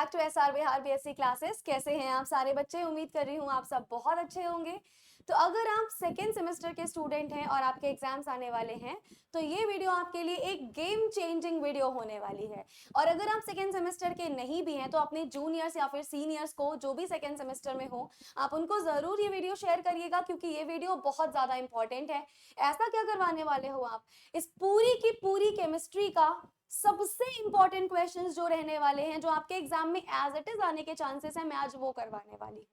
Back to SR Bihar BSc classes. कैसे हैं आप सारे बच्चे? उम्मीद कर रही हूँ आप सब बहुत अच्छे होंगे। तो अगर आप सेकेंड सेमेस्टर के स्टूडेंट हैं और आपके एग्जाम्स आने वाले हैं तो ये वीडियो आपके लिए एक गेम चेंजिंग वीडियो होने वाली है। और अगर आप सेकेंड सेमेस्टर के नहीं भी हैं तो अपने जूनियर्स या फिर सीनियर्स को, जो भी सेकेंड सेमेस्टर में हो, आप उनको जरूर ये वीडियो शेयर करिएगा क्योंकि ये वीडियो बहुत ज्यादा इंपॉर्टेंट है। ऐसा क्या करवाने वाले हो आप, इस पूरी की पूरी केमिस्ट्री का सबसे इंपॉर्टेंट क्वेश्चंस जो रहने वाले हैं, जो आपके एग्जाम में एज इट इज आने के चांसेस हैं, मैं आज वो करवाने वाली हूँ।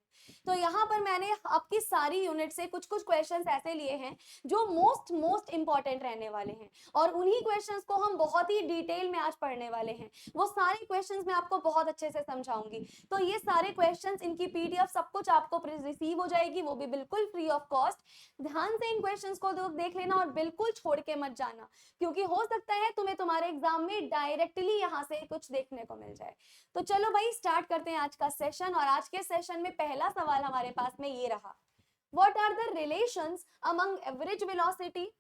तो यहाँ पर मैंने आपकी सारी यूनिट से कुछ कुछ क्वेश्चंस ऐसे लिए हैं जो मोस्ट इंपॉर्टेंट रहने वाले हैं और उन्हीं क्वेश्चंस को हम बहुत ही डिटेल में आज पढ़ने वाले हैं। वो सारे क्वेश्चंस मैं आपको बहुत अच्छे से समझाऊंगी। तो ये सारे क्वेश्चंस, इनकी पीडीएफ सब कुछ आपको रिसीव हो जाएगी, वो भी बिल्कुल फ्री ऑफ कॉस्ट। ध्यान से इन क्वेश्चंस को देख लेना और बिल्कुल छोड़ के मत जाना, क्योंकि हो सकता है तुम्हें तुम्हारे एग्जाम में डायरेक्टली यहाँ से कुछ देखने को मिल जाए। तो चलो भाई स्टार्ट करते हैं आज का सेशन। और आज के सेशन में पहला सवाल हमारे पास में ये रहा, what are the relations among average velocity,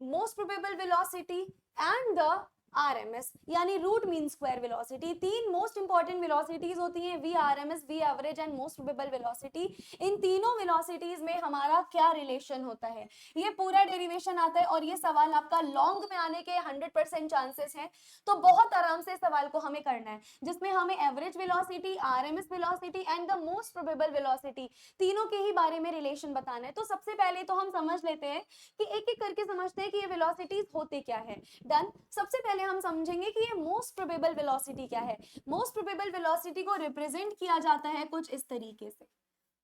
most probable velocity and the RMS, यानी रूट मीन स्क्वायर वेलोसिटी। तीन मोस्ट इंपॉर्टेंट वेलोसिटीज होती हैं, V RMS, V average and most probable velocity. इन तीनों वेलोसिटीज में हमारा क्या रिलेशन होता है, ये पूरा डेरिवेशन आता है। और ये सवाल आपका लॉन्ग में आने के 100% चांसेस हैं। तो बहुत आराम से सवाल को हमें करना है, जिसमें हमें average velocity, RMS velocity and the most probable velocity, तीनों के ही बारे में रिलेशन बताना है। तो सबसे पहले तो हम समझ लेते हैं कि एक एक करके समझते हैं कि ये वेलोसिटीज होते क्या है। डन। सबसे पहले हम समझेंगे कि ये मोस्ट प्रोबेबल वेलोसिटी क्या है। मोस्ट प्रोबेबल वेलोसिटी को रिप्रेजेंट किया जाता है कुछ इस तरीके से।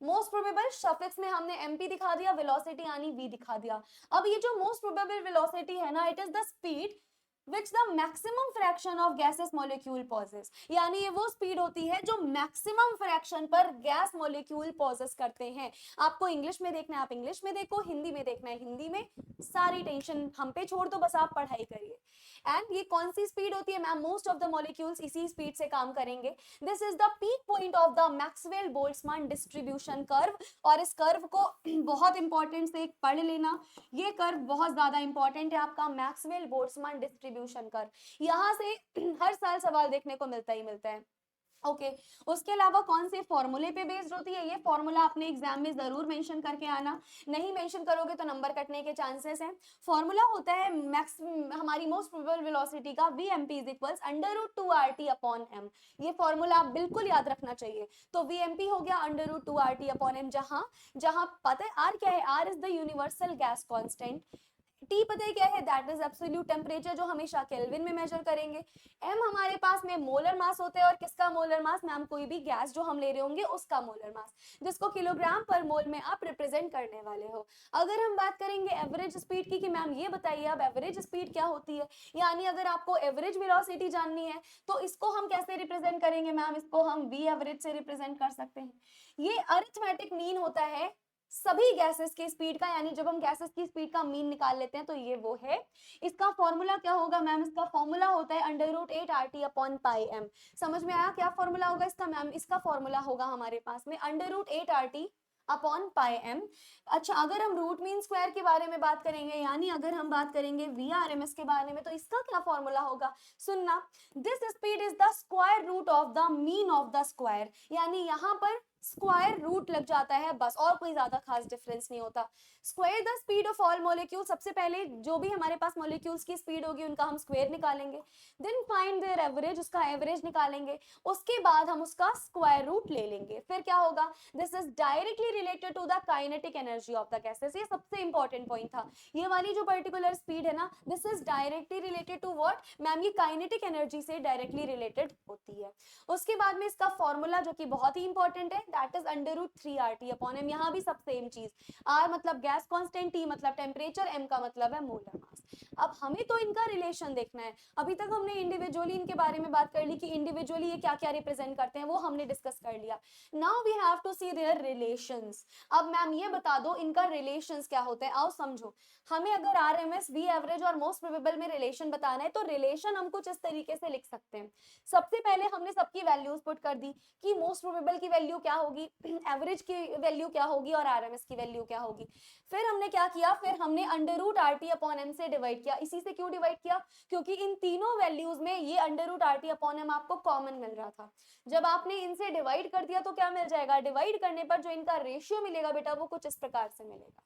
मोस्ट प्रोबेबल सफिक्स में हमने एमपी दिखा दिया, वेलोसिटी यानी वी दिखा दिया। अब ये जो मोस्ट प्रोबेबल वेलोसिटी है ना, it is the speed which the maximum fraction of gaseous molecule possess, यानी ये वो स्पीड होती है जो मैक्सिमम फ्रैक्शन पर गैस मॉलिक्यूल पॉजेस करते हैं। आपको इंग्लिश में देखना है आप इंग्लिश में देखो, हिंदी में देखना है हिंदी में, सारी टेंशन हम पे छोड़ दो, बस आप पढ़ाई करिए। एंड ये कौन सी स्पीड होती है ma'am? Most of the molecules इसी स्पीड से काम करेंगे। This is the peak point of the Maxwell Boltzmann distribution curve. और इस कर्व को बहुत इंपॉर्टेंट से पढ़ लेना, ये कर्व बहुत ज्यादा इंपॉर्टेंट है आपका, मैक्सवेल बोल्ट्जमान डिस्ट्रीब्यूशन कर्व। यहां से हर साल सवाल देखने को मिलता ही मिलता है। ओके उसके अलावा कौन से फॉर्मूले पे बेस्ड होती है? ये फॉर्मूला अपने एग्जाम में जरूर मेंशन करके आना, नहीं मेंशन करोगे तो नंबर कटने के चांसेस हैं। फॉर्मूला होता है मैक्स हमारी मोस्ट प्रोबेबल वेलोसिटी का, vmp इज इक्वल्स √2rt/m। ये फॉर्मूला आप बिल्कुल याद रखना चाहिए। तो vmp हो गया √2rt/m, जहां जहां पता है r क्या है, r is the universal gas constant. T पता है क्या है? दैट इज एब्सोल्यूट टेम्परेचर, जो हमेशा केल्विन में मेजर करेंगे। एम हमारे पास में मोलर मास होता है, और किसका मोलर मास मैम? कोई भी गैस जो हम ले रहे होंगे उसका मोलर मास, जिसको किलोग्राम पर मोल में आप रिप्रेजेंट करने वाले हो। अगर हम बात करेंगे एवरेज स्पीड की कि मैम ये बताइए अब एवरेज स्पीड क्या होती है, यानी अगर आपको एवरेज वेलोसिटी जाननी है तो इसको हम कैसे रिप्रेजेंट करेंगे मैम? इसको हम वी एवरेज से रिप्रेजेंट कर सकते हैं। ये अरिथमेटिक मीन होता है सभी गैसेस की स्पीड का, यानी जब हम गैसेस की स्पीड का मीन निकाल लेते हैं तो ये वो है। इसका फॉर्मूला क्या होगा मैम? इसका फॉर्मूला होता है √8RT/πm। समझ में आया क्या फॉर्मूला होगा इसका मैम? इसका फॉर्मूला होगा हमारे पास में √8RT/πm। अच्छा अगर हम रूट मीन स्क्वायर के बारे में बात करेंगे, यानी अगर हम बात करेंगे VRMS के बारे में, तो इसका क्या फॉर्मूला होगा? सुनना, this speed is the square root of the mean of the square, यानी यहाँ पर स्क्वायर रूट लग जाता है बस, और कोई ज्यादा खास डिफरेंस नहीं होता। Square the speed of all molecule, सबसे पहले जो भी हमारे पास मॉलिक्यूल्स की स्पीड होगी उनका हम स्क्वायर निकालेंगे, देन फाइंड देयर एवरेज, उसका एवरेज निकालेंगे, उसके बाद हम उसका स्क्वायर रूट ले लेंगे। फिर क्या होगा? This is directly related to the kinetic energy of the gases. ये सबसे इंपॉर्टेंट पॉइंट था, ये वाली जो पर्टिकुलर स्पीड है ना, this is directly related to what ma'am? ये काइनेटिक एनर्जी से डायरेक्टली रिलेटेड होती है। उसके बाद में इसका फॉर्मूला जो कि बहुत ही इंपॉर्टेंट है, दैट इज √3RT/m। यहाँ भी सब सेम चीज, R मतलब गैस कांस्टेंट, T मतलब टेम्परेचर, M का मतलब है मोलर मास। अब हमें तो इनका रिलेशन देखना है। अभी तक हमने इंडिविजुअली इनके बारे में बात कर ली कि इंडिविजुअली ये क्या क्या रिप्रेजेंट करते हैं, वो हमने डिस्कस कर लिया। Now we have to see their relations. अब मैम ये बता दो इनका रिलेशंस क्या होता है, आओ समझो। हमें अगर RMS, V एवरेज और मोस्ट प्रोबेबल में रिलेशन बताना है तो रिलेशन हम कुछ इस तरीके से लिख सकते हैं। सबसे पहले हमने सबकी वैल्यूज पुट कर दी कि मोस्ट प्रोबेबल की वैल्यू क्या होगी, एवरेज की वैल्यू क्या होगी और आरएमएस की वैल्यू क्या होगी। फिर हमने क्या किया, फिर हमने under root R T upon M से डिवाइड किया। इसी से क्यों डिवाइड किया, क्योंकि इन तीनों वैल्यूज में ये under root R T upon M आपको कॉमन मिल रहा था। जब आपने इनसे डिवाइड कर दिया तो क्या मिल जाएगा, डिवाइड करने पर जो इनका रेशियो मिलेगा बेटा वो कुछ इस प्रकार से मिलेगा,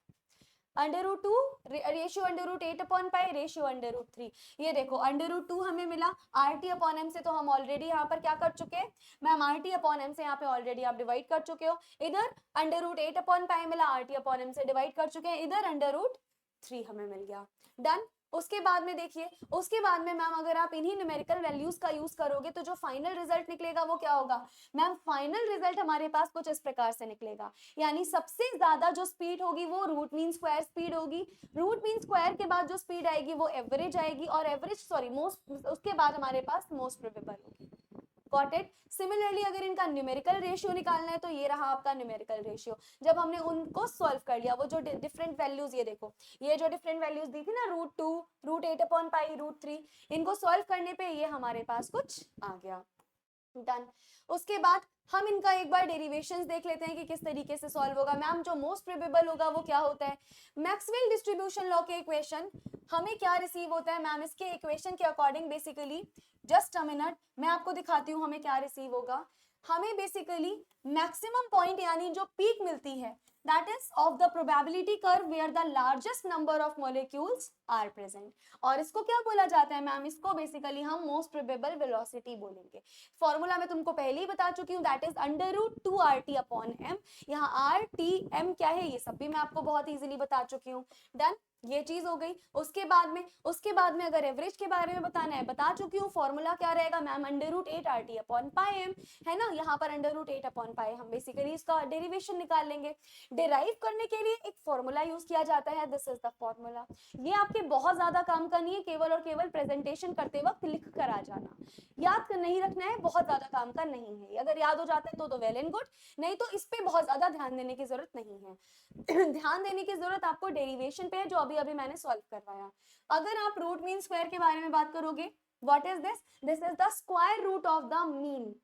under root 2 ratio under root 8 upon pi ratio under root 3। ये देखो अंडर रूट 2 हमें मिला, आर टी अपॉन एम से तो हम ऑलरेडी यहाँ पर क्या कर चुके हैं ma'am, R T upon M से यहाँ पे ऑलरेडी आप डिवाइड कर चुके हो। इधर अंडर रूट 8 अपॉन पाई मिला, आर टी अपॉन एम से डिवाइड कर चुके हैं, इधर अंडर रूट 3 हमें मिल गया। डन। उसके बाद में देखिए, उसके बाद में मैम अगर आप इन्हीं न्यूमेरिकल वैल्यूज का यूज करोगे तो जो फाइनल रिजल्ट निकलेगा वो क्या होगा मैम, फाइनल रिजल्ट हमारे पास कुछ इस प्रकार से निकलेगा। यानी सबसे ज्यादा जो स्पीड होगी वो रूट मीन स्क्वायर स्पीड होगी, रूट मीन स्क्वायर के बाद जो स्पीड आएगी वो एवरेज आएगी, और एवरेज सॉरी मोस्ट, उसके बाद हमारे पास मोस्ट प्रोबेबल होगी। Got it. सिमिलरली अगर इनका न्यूमेरिकल रेशियो निकालना है तो ये रहा आपका न्यूमेरिकल रेशियो। जब हमने उनको सॉल्व कर लिया, वो जो डिफरेंट वैल्यूज, ये देखो ये जो डिफरेंट वैल्यूज दी थी ना, root 2 root 8 upon pi root 3, इनको सॉल्व करने पे ये हमारे पास कुछ आ गया। डन। उसके बाद हम इनका एक बार डेरिवेशंस देख लेते हैं कि किस तरीके से सॉल्व होगा। मैम जो मोस्ट प्रोबेबल होगा वो क्या होता है, मैक्सवेल डिस्ट्रीब्यूशन लॉ के इक्वेशन हमें क्या रिसीव होता है मैम, इसके इक्वेशन के according basically, just a minute मैं आपको दिखाती हूँ हमें क्या रिसीव होगा। हमें बेसिकली मैक्सिमम पॉइंट यानी जो पीक मिलती है, that is of the probability curve where the largest number of molecules are present। और इसको क्या बोला जाता है मैम, इसको बेसिकली हम मोस्ट प्रोबेबल वेलोसिटी बोलेंगे। फॉर्मूला मैं तुमको पहले ही बता चुकी हूँ, that is under root 2 R T upon M. यहाँ आर टी एम क्या है ये सब भी मैं आपको बहुत इजीली बता चुकी हूँ। डन, ये चीज हो गई। उसके बाद में अगर एवरेज के बारे में बताना है, बता चुकी हूँ फॉर्मूला क्या रहेगा ma'am, under root 8 R T upon pi M, है ना। यहाँ पर अंडर रूट 8 अपॉन पाई हम बेसिकली इसका डेरिवेशन निकाल लेंगे। डिराइव करने के लिए एक फॉर्मूला यूज किया जाता है, दिस इज द फॉर्मूला। ये आपके बहुत ज्यादा काम का नहीं है, केवल और केवल प्रेजेंटेशन करते वक्त लिख कर आ जाना, याद कर नहीं रखना है, बहुत ज्यादा काम का नहीं है। अगर याद हो जाता है तो वेल एंड गुड, नहीं तो इस पे बहुत ज्यादा ध्यान देने की जरूरत नहीं है। ध्यान देने की जरूरत आपको डेरिवेशन पे है, जो अभी अभी मैंने सॉल्व करवाया। अगर आप रूट मीन स्क्वायर के बारे में बात करोगे, what is this, this is the square root of the mean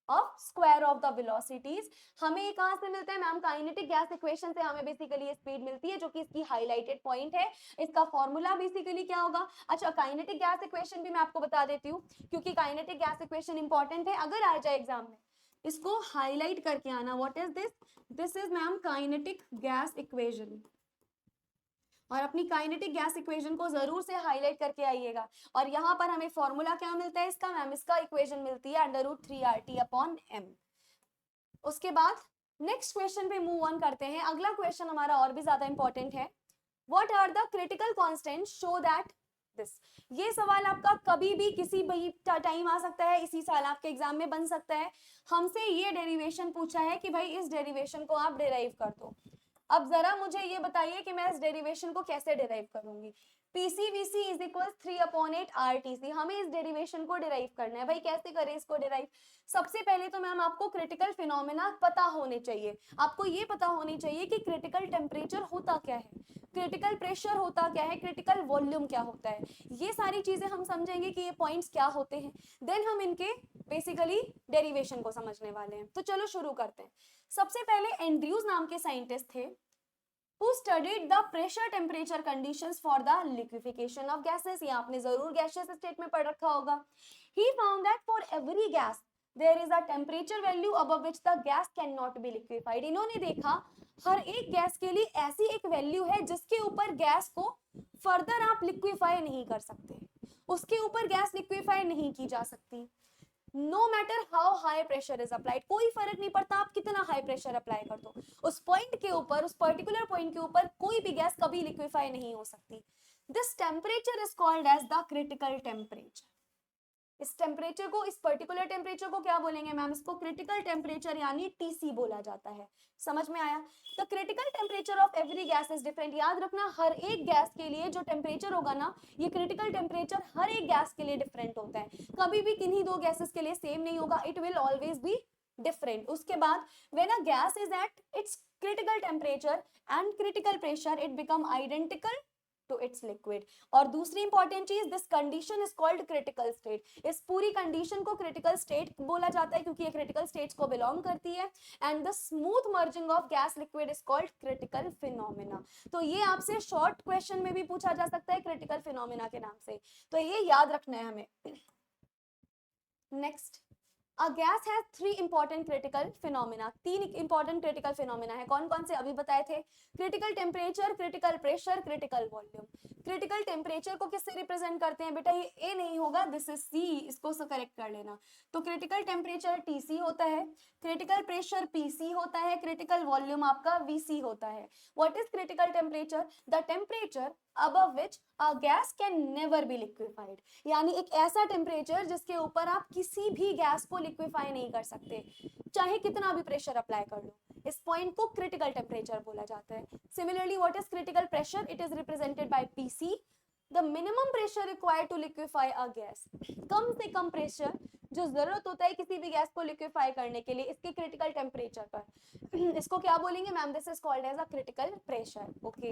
of square of the velocities. हमें ये कहां से मिलता है मैम, काइनेटिक गैस इक्वेशन से हमें बेसिकली ये स्पीड मिलती है, जो कि इसकी हाईलाइटेड पॉइंट है। इसका फॉर्मूला बेसिकली क्या होगा, अच्छा काइनेटिक गैस इक्वेशन भी मैं आपको बता देती हूँ, क्योंकि काइनेटिक गैस इक्वेशन इंपॉर्टेंट है। अगर आ जाए एग्जाम में, इसको हाईलाइट करके आना, what is this, this is ma'am kinetic gas equation. और अपनी काइनेटिक गैस इक्वेशन को जरूर से हाईलाइट करके आइएगा। और यहाँ पर हमें फॉर्मूला क्या मिलता है इसका मैम, इसका इक्वेशन मिलती है under root 3 R T upon M. उसके बाद नेक्स्ट क्वेश्चन पे मूव ऑन करते हैं। अगला क्वेश्चन हमारा और भी ज्यादा इंपॉर्टेंट है, what are the critical constant show that this. ये सवाल आपका कभी भी किसी भी टाइम आ सकता है, इसी साल आपके एग्जाम में बन सकता है। हमसे ये डेरिवेशन पूछा है कि भाई इस डेरिवेशन को आप डिराइव कर दो। अब जरा मुझे ये बताइए कि मैं इस डेरिवेशन को कैसे डिराइव करूंगी। PCVC इज इक्वल 3/8 RTC, हमें इस डेरिवेशन को डिराइव करना है। भाई कैसे करें इसको डिराइव, सबसे पहले तो मैम आपको क्रिटिकल फिनोमेना पता होने चाहिए। आपको ये पता होनी चाहिए कि क्रिटिकल टेम्परेचर होता क्या है, क्रिटिकल प्रेशर होता क्या है, क्रिटिकल वॉल्यूम क्या होता है। ये सारी चीजें हम समझेंगे कि ये पॉइंट्स क्या होते हैं, देन हम इनके बेसिकली डेरिवेशन को समझने वाले हैं। तो चलो शुरू करते हैं। सबसे पहले एंड्रयूज नाम के साइंटिस्ट थे, who studied the pressure temperature conditions for the liquefaction of gases। ये आपने जरूर gaseous state में पढ़ रखा होगा। He found that for every gas there is a temperature value above which the gas cannot be liquefied। इन्होंने देखा हर एक गैस के लिए ऐसी एक वैल्यू है जिसके ऊपर गैस को फर्दर आप लिक्विफाई नहीं कर सकते, उसके ऊपर गैस लिक्विफाई नहीं की जा सकती। No matter how high pressure is applied, कोई फर्क नहीं पड़ता आप कितना हाई प्रेशर अप्लाई कर दो, उस पॉइंट के ऊपर, उस पर्टिकुलर पॉइंट के ऊपर कोई भी गैस कभी लिक्विफाई नहीं हो सकती। This temperature is called as the critical temperature. इस टेम्परेचर को, इस पर्टिकुलर टेम्परेचर को क्या बोलेंगे मैम, इसको क्रिटिकल टेम्परेचर यानी TC बोला जाता है। समझ में आया। The critical temperature of every gas is different. याद रखना हर एक गैस के लिए जो टेम्परेचर होगा ना, ये क्रिटिकल टेम्परेचर हर एक गैस के लिए डिफरेंट होता है, कभी भी किन्हीं दो गैसेस के लिए सेम नहीं होगा, it will always be different. उसके बाद when a gas is at its critical temperature and critical pressure it become identical to its liquid. और दूसरी इंपॉर्टेंट चीज, this condition is called critical state. इस पूरी कंडीशन को क्रिटिकल स्टेट बोला जाता है क्योंकि ये क्रिटिकल स्टेट्स को बिलोंग करती है। And the smooth merging of gas liquid is called critical phenomena. तो ये आपसे शॉर्ट क्वेश्चन में भी पूछा जा सकता है क्रिटिकल फिनोमेना के नाम से, तो ये याद रखना है हमें। Next, A gas has three important critical phenomena। तीन important critical phenomena है, कौन कौन से अभी बताए थे? Critical temperature, critical pressure, critical volume. Critical temperature को किससे रिप्रेजेंट करते हैं बेटा? ये ए नहीं होगा, दिस इज सी, इसको करेक्ट कर लेना। तो क्रिटिकल टेम्परेचर टीसी होता है, क्रिटिकल प्रेशर पीसी होता है, क्रिटिकल वॉल्यूम आपका वीसी होता है। What is critical temperature? The temperature above which a gas can never be liquefied। यानी एक ऐसा टेम्परेचर जिसके ऊपर आप किसी भी गैस को लिक्विफाई नहीं कर सकते, चाहे कितना भी प्रेशर अप्लाई कर लो। इस पॉइंट को क्रिटिकल टेम्परेचर बोला जाता है। Similarly what is critical pressure? It is represented by PC, the minimum pressure required to liquefy a gas. कम से कम प्रेशर जो जरूरत होता है किसी भी गैस को लिक्विफाई करने के लिए इसके क्रिटिकल टेम्परेचर पर, इसको क्या बोलेंगे ma'am? This is called as a critical pressure. Okay,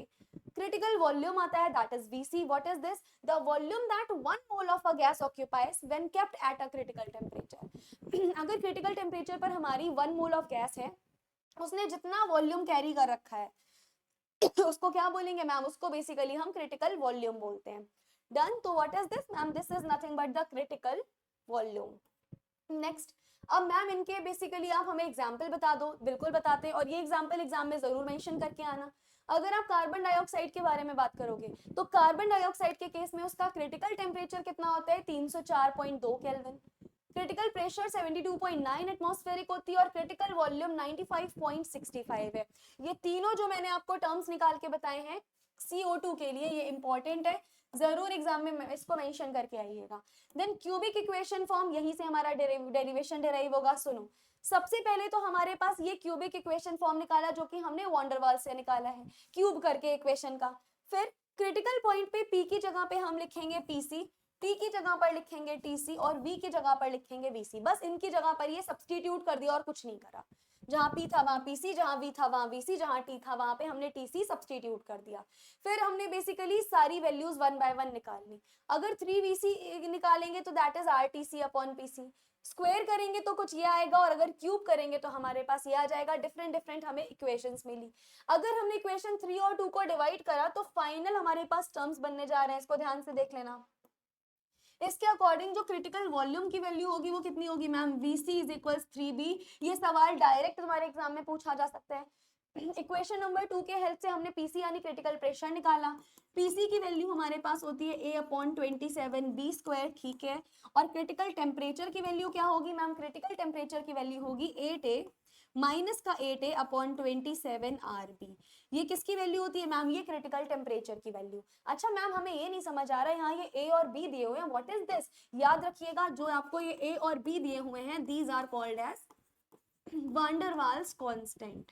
critical volume आता है, that is VC. What is this? The volume that 1 mole of a gas occupies when kept at a critical temperature. अगर critical temperature पर हमारी 1 mole of gas है, उसने जितना volume carry कर रखा है उसको क्या बोलेंगे मैम? उसको बेसिकली हम क्रिटिकल वॉल्यूम बोलते हैं। डन। तो what is this ma'am? This is nothing but the critical volume. Next, अब मैम इनके बेसिकली आप हमें एग्जाम्पल बता दो। बिल्कुल बताते हैं, और ये एग्जाम्पल एग्जाम में जरूर मेंशन करके आना। अगर आप कार्बन डाइऑक्साइड के बारे में बात करोगे तो कार्बन डाइऑक्साइड के केस में उसका क्रिटिकल टेम्परेचर कितना होता है? 304.2 केल्विन। क्रिटिकल प्रेशर 72.9 एटमॉस्फेरिक होती है और क्रिटिकल वॉल्यूम 95.65 है। ये तीनों जो मैंने आपको टर्म्स निकाल के बताए हैं CO2 के लिए, ये इंपॉर्टेंट है, जरूर एग्जाम में इसको मेंशन करके आइएगा। देन क्यूबिक इक्वेशन फॉर्म, यहीं से हमारा डेरिवेशन डिराइव होगा। सुनो, सबसे पहले तो हमारे पास ये क्यूबिक इक्वेशन फॉर्म निकाला जो कि हमने वॉन्डरवाल से निकाला है, क्यूब करके इक्वेशन का। फिर क्रिटिकल पॉइंट पे P की जगह पे हम लिखेंगे PC, T की जगह पर लिखेंगे TC और V की जगह पर लिखेंगे VC। बस इनकी जगह पर ये सब्स्टिट्यूट कर दिया और कुछ नहीं करा। जहां P था वहां PC, जहां V था वहां VC, जहां T था वहां पे हमने TC सब्स्टिट्यूट कर दिया। फिर हमने बेसिकली सारी वैल्यूज 1 बाय 1 निकाल ली। अगर 3VC निकालेंगे तो that is RTC upon PC। Square करेंगे तो कुछ ये आएगा, और अगर क्यूब करेंगे तो हमारे पास ये आ जाएगा। डिफरेंट डिफरेंट हमें इक्वेशंस मिली। अगर हमने इक्वेशन 3 और 2 को डिवाइड करा तो फाइनल हमारे पास टर्म्स बनने जा रहे हैं, इसको ध्यान से देख लेना। इसके अकॉर्डिंग जो क्रिटिकल वॉल्यूम की वैल्यू होगी वो कितनी होगी ma'am? VC is equal 3B। ये सवाल डायरेक्ट तुम्हारे एग्जाम में पूछा जा सकता है। इक्वेशन नंबर 2 के हेल्प से हमने PC यानी क्रिटिकल प्रेशर निकाला। PC की वैल्यू हमारे पास होती है A/27B स्क्वायर, ठीक है। और क्रिटिकल टेम्परेचर की वैल्यू क्या होगी मैम? क्रिटिकल टेम्परेचर की वैल्यू होगी 8A माइनस का 8A अपॉन 27 RB। ये किसकी वैल्यू होती है मैम? ये क्रिटिकल टेम्परेचर की वैल्यू। अच्छा मैम हमें ये नहीं समझ आ रहा है, यहाँ ये A और B दिए हुए हैं, व्हाट इज दिस? याद रखिएगा, जो आपको ये A और B दिए हुए हैं, these are called as van der Waals constant.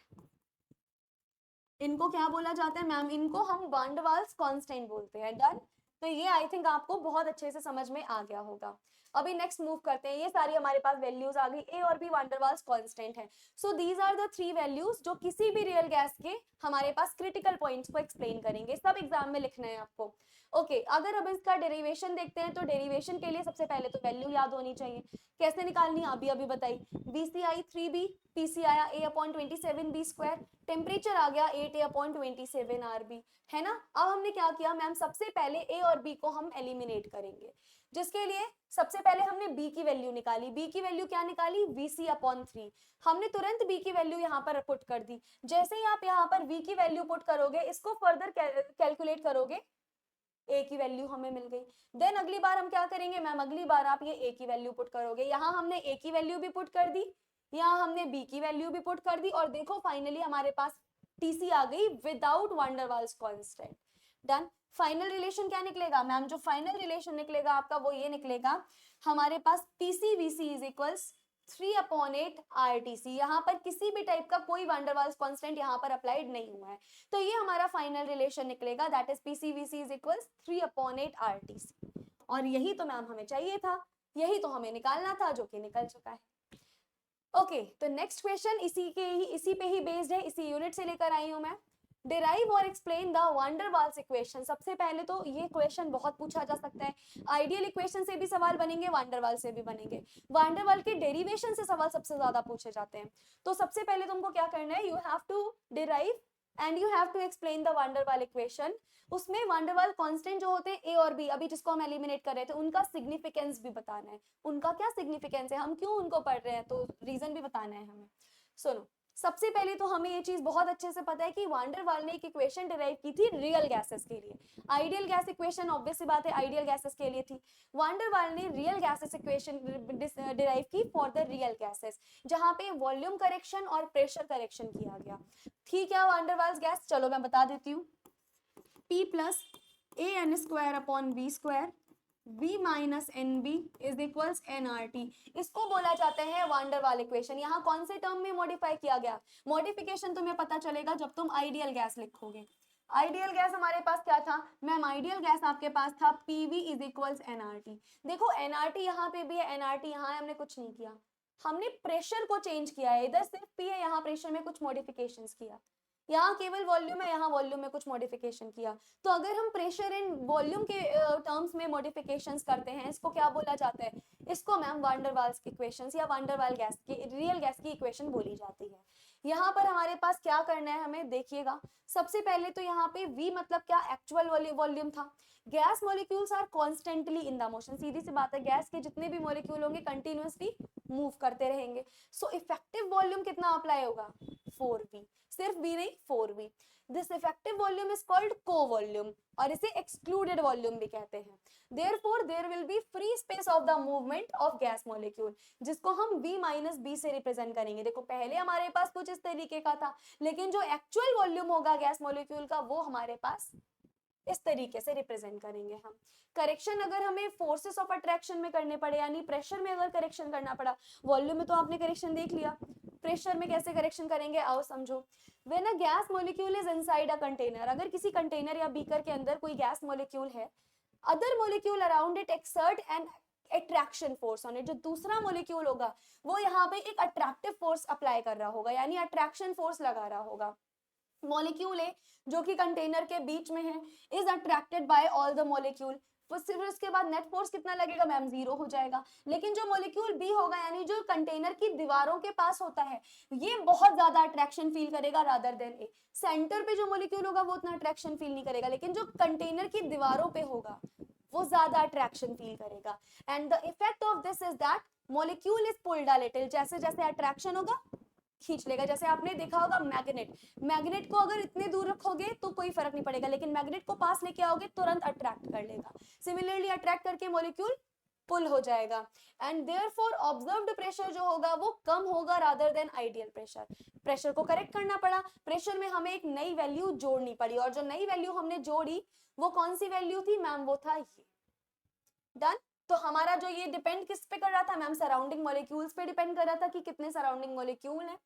इनको क्या बोला जाता है मैम? इनको हम वान डर वाल्स कांस्टेंट बोलते हैं। डन। तो ये आई थिंक आपको बहुत अच्छे से समझ में आ गया होगा। अभी नेक्स्ट मूव करते हैं। ये सारी हमारे पास वैल्यूज आ गई। A और B वान डर वाल्स कांस्टेंट है। So these are the 3 values जो किसी भी रियल गैस के हमारे पास क्रिटिकल पॉइंट्स को एक्सप्लेन करेंगे। सब एग्जाम में लिखना है आपको। ओके, अगर अब इसका डेरिवेशन देखते हैं तो डेरिवेशन के लिए सबसे पहले तो वैल्यू याद होनी चाहिए। कैसे निकालनी अभी अभी बताई। VC आई 3B, PC आया A/27B स्क्वायर, टेम्परेचर आ गया 8A/27 RB, है ना। अब हमने क्या किया मैम? सबसे पहले A और B को हम एलिमिनेट करेंगे, जिसके लिए सबसे पहले हमने B की वैल्यू निकाली। B की वैल्यू क्या निकाली? VC/3। हमने तुरंत B की वैल्यू यहाँ पर पुट कर दी। जैसे ही आप यहाँ पर V की वैल्यू पुट करोगे, इसको फर्दर कैलकुलेट करोगे, A की वैल्यू हमें मिल गई। देन अगली बार हम क्या करेंगे मैम? अगली बार आप ये A की वैल्यू पुट करोगे। यहाँ हमने A की वैल्यू भी पुट कर दी, यहाँ हमने B की वैल्यू भी पुट कर दी, और देखो फाइनली हमारे पास TC आ गई without van der Waals constant. Done. Final relation क्या निकलेगा मैम? जो फाइनल रिलेशन निकलेगा आपका वो ये निकलेगा, हमारे पास PC VC is equals 3/8 RTC। यहाँ पर किसी भी टाइप का कोई वान डर वाल्स कांस्टेंट यहाँ पर अप्लाइड नहीं हुआ है, तो ये हमारा फाइनल रिलेशन निकलेगा, that is PC VC is equals 3/8 RTC। और यही तो मैम हमें चाहिए था, यही तो हमें निकालना था, जो कि निकल चुका है। ओके, तो नेक्स्ट क्वेश्चन इसी पे ही बेस्ड है, इसी यूनिट से लेकर आई हूं मैं। डिराइव और explain the van der Waals equation. सबसे पहले तो ये क्वेश्चन बहुत पूछा जा सकता है, आइडियल इक्वेशन से भी सवाल बनेंगे, वान डेर वाल से भी बनेंगे। वान डेर वाल के डेरिवेशन से सवाल सबसे ज्यादा पूछे जाते हैं। तो सबसे पहले तुमको क्या करना है, you have to derive and you have to explain the van der Waal equation. उसमें वान डेर वाल कांस्टेंट जो होते हैं ए और बी, अभी जिसको हम एलिमिनेट कर रहे थे, उनका सिग्निफिकेंस भी बताना है। उनका क्या सिग्निफिकेंस है, हम क्यों उनको पढ़ रहे हैं, तो रीजन भी बताना है हमें। सुनो, सबसे पहले तो हमें ये चीज बहुत अच्छे से पता है कि वान डेर वाल ने एक इक्वेशन डिराइव की थी रियल गैसेस के लिए। आइडियल गैस इक्वेशन ऑब्वियस सी बात है आइडियल गैसेस के लिए थी। वान डेर वाल ने रियल गैसेस इक्वेशन डिराइव की फॉर द रियल गैसेस, जहां पे वॉल्यूम करेक्शन और प्रेशर करेक्शन किया गया। ठीक है, वान डेर वाल्स गैस, चलो मैं बता देती हूँ। P plus a n square upon V square V minus n b is equals n R T. इसको बोला जाता है वान डेर वाल इक्वेशन। यहाँ कौन से टर्म में मॉडिफाई किया गया, मॉडिफिकेशन तुम्हें पता चलेगा जब तुम आइडियल गैस लिखोगे। आइडियल गैस हमारे पास क्या था मैम, आइडियल गैस आपके पास था पीवी इज इक्वल्स एनआरटी। देखो एनआरटी यहाँ पे भी है, एनआरटी यहाँ है, हमने कुछ नहीं किया, हमने प्रेशर को चेंज किया है। इधर सिर्फ पी है, यहाँ प्रेशर में कुछ मॉडिफिकेशंस किया। यहाँ केवल वॉल्यूम है, यहाँ वॉल्यूम में कुछ मॉडिफिकेशन किया। तो अगर हम प्रेशर एंड वॉल्यूम के टर्म्स में मॉडिफिकेशंस करते हैं, इसको क्या बोला जाता है, इसको मैम वान डेर वाल्स इक्वेशंस या वान डेर वाल गैस की रियल गैस की इक्वेशन बोली जाती है। यहाँ पर हमारे पास क्या करना है हमें, देखिएगा। सबसे पहले तो यहाँ पे V मतलब क्या, एक्चुअल वॉल्यूम था। Gas molecules are constantly in the motion, सीधी सी बात है, गैस के जितने भी मॉलिक्यूल होंगे कंटिन्यूअसली मूव करते रहेंगे। सो इफेक्टिव वॉल्यूम कितना अप्लाई होगा, 4V, सिर्फ V नहीं 4V। This effective volume is called co volume, और इसे एक्सक्लूडेड वॉल्यूम भी कहते हैं। Therefore there will be free space of the movement of gas molecule, जिसको हम V माइनस बी से रिप्रेजेंट करेंगे। देखो पहले हमारे पास कुछ इस तरीके का था, लेकिन जो एक्चुअल वॉल्यूम होगा गैस मॉलिक्यूल का, वो हमारे पास इस तरीके से रिप्रेजेंट करेंगे हम। करेक्शन अगर हमें फोर्सेस ऑफ अट्रैक्शन में करने पड़े, यानी प्रेशर में अगर करेक्शन करना पड़ा, वॉल्यूम में तो आपने करेक्शन देख लिया, प्रेशर में कैसे करेक्शन करेंगे, आओ समझो। When a gas molecule is inside a container, अगर किसी कंटेनर या बीकर के अंदर कोई गैस मॉलिक्यूल है, other molecule around it exert and attraction force on it, जो दूसरा मॉलिक्यूल होगा वो यहाँ पे एक अट्रैक्टिव फोर्स अप्लाई कर रहा होगा, यानी अट्रैक्शन फोर्स लगा रहा होगा। मॉलिक्यूल ए जो कि कंटेनर के बीच में है is attracted by all the molecule, फिर उसके बाद नेट फोर्स कितना लगेगा मैम, 0 हो जाएगा। लेकिन जो मॉलिक्यूल बी होगा, यानी जो कंटेनर की दीवारों के पास होता है, ये बहुत ज्यादा अट्रैक्शन फील करेगा रादर देन ए। सेंटर पे जो मॉलिक्यूल होगा वो उतना अट्रैक्शन फील नहीं करेगा, लेकिन जो कंटेनर की दीवारों पे होगा वो ज्यादा अट्रैक्शन फील करेगा। And the effect of this is that molecule is pulled a little, जैसे जैसे अट्रैक्शन होगा खींच लेगा। जैसे आपने देखा होगा मैग्नेट, मैग्नेट को अगर इतने दूर रखोगे तो कोई फर्क नहीं पड़ेगा, लेकिन मैग्नेट को पास लेके आओगे तुरंत अट्रैक्ट कर लेगा। सिमिलरली अट्रैक्ट करके मॉलिक्यूल पुल हो जाएगा। एंड देयरफॉर ऑब्जर्व्ड प्रेशर जो होगा वो कम होगा rather than ideal pressure. Pressure को करेक्ट करना पड़ा, प्रेशर में हमें एक नई वैल्यू जोड़नी पड़ी, और जो नई वैल्यू हमने जोड़ी वो कौन सी वैल्यू थी मैम, वो था ये। डन। तो हमारा जो ये डिपेंड किस पे कर रहा था मैम, सराउंडिंग मॉलिक्यूल्स पे डिपेंड कर रहा था कि कितने सराउंडिंग मॉलिक्यूल है,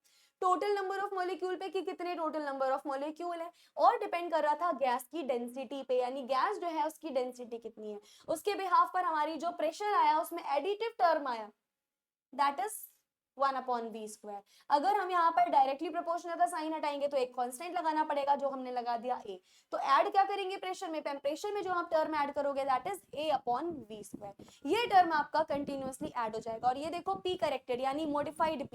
टोटल नंबर ऑफ मॉलिक्यूल पे कि कितने टोटल नंबर ऑफ मॉलिक्यूल है, और डिपेंड कर रहा था गैस की डेंसिटी पे, यानी गैस जो है उसकी डेंसिटी कितनी है। उसके बिहाफ पर हमारी जो प्रेशर आया उसमें एडिटिव टर्म आया, दैट इज 1/v²। अगर हम यहाँ पर डायरेक्टली प्रोपोर्शनल का साइन हटाएंगे तो एक कांस्टेंट लगाना पड़ेगा, जो हमने लगा दिया a। तो ऐड क्या करेंगे प्रेशर में, प्रेशर में जो आप टर्म ऐड करोगे दैट इज a/v²। ये टर्म आपका कंटिन्यूअसली ऐड हो जाएगा। और ये देखो p करेक्टेड यानी मॉडिफाइड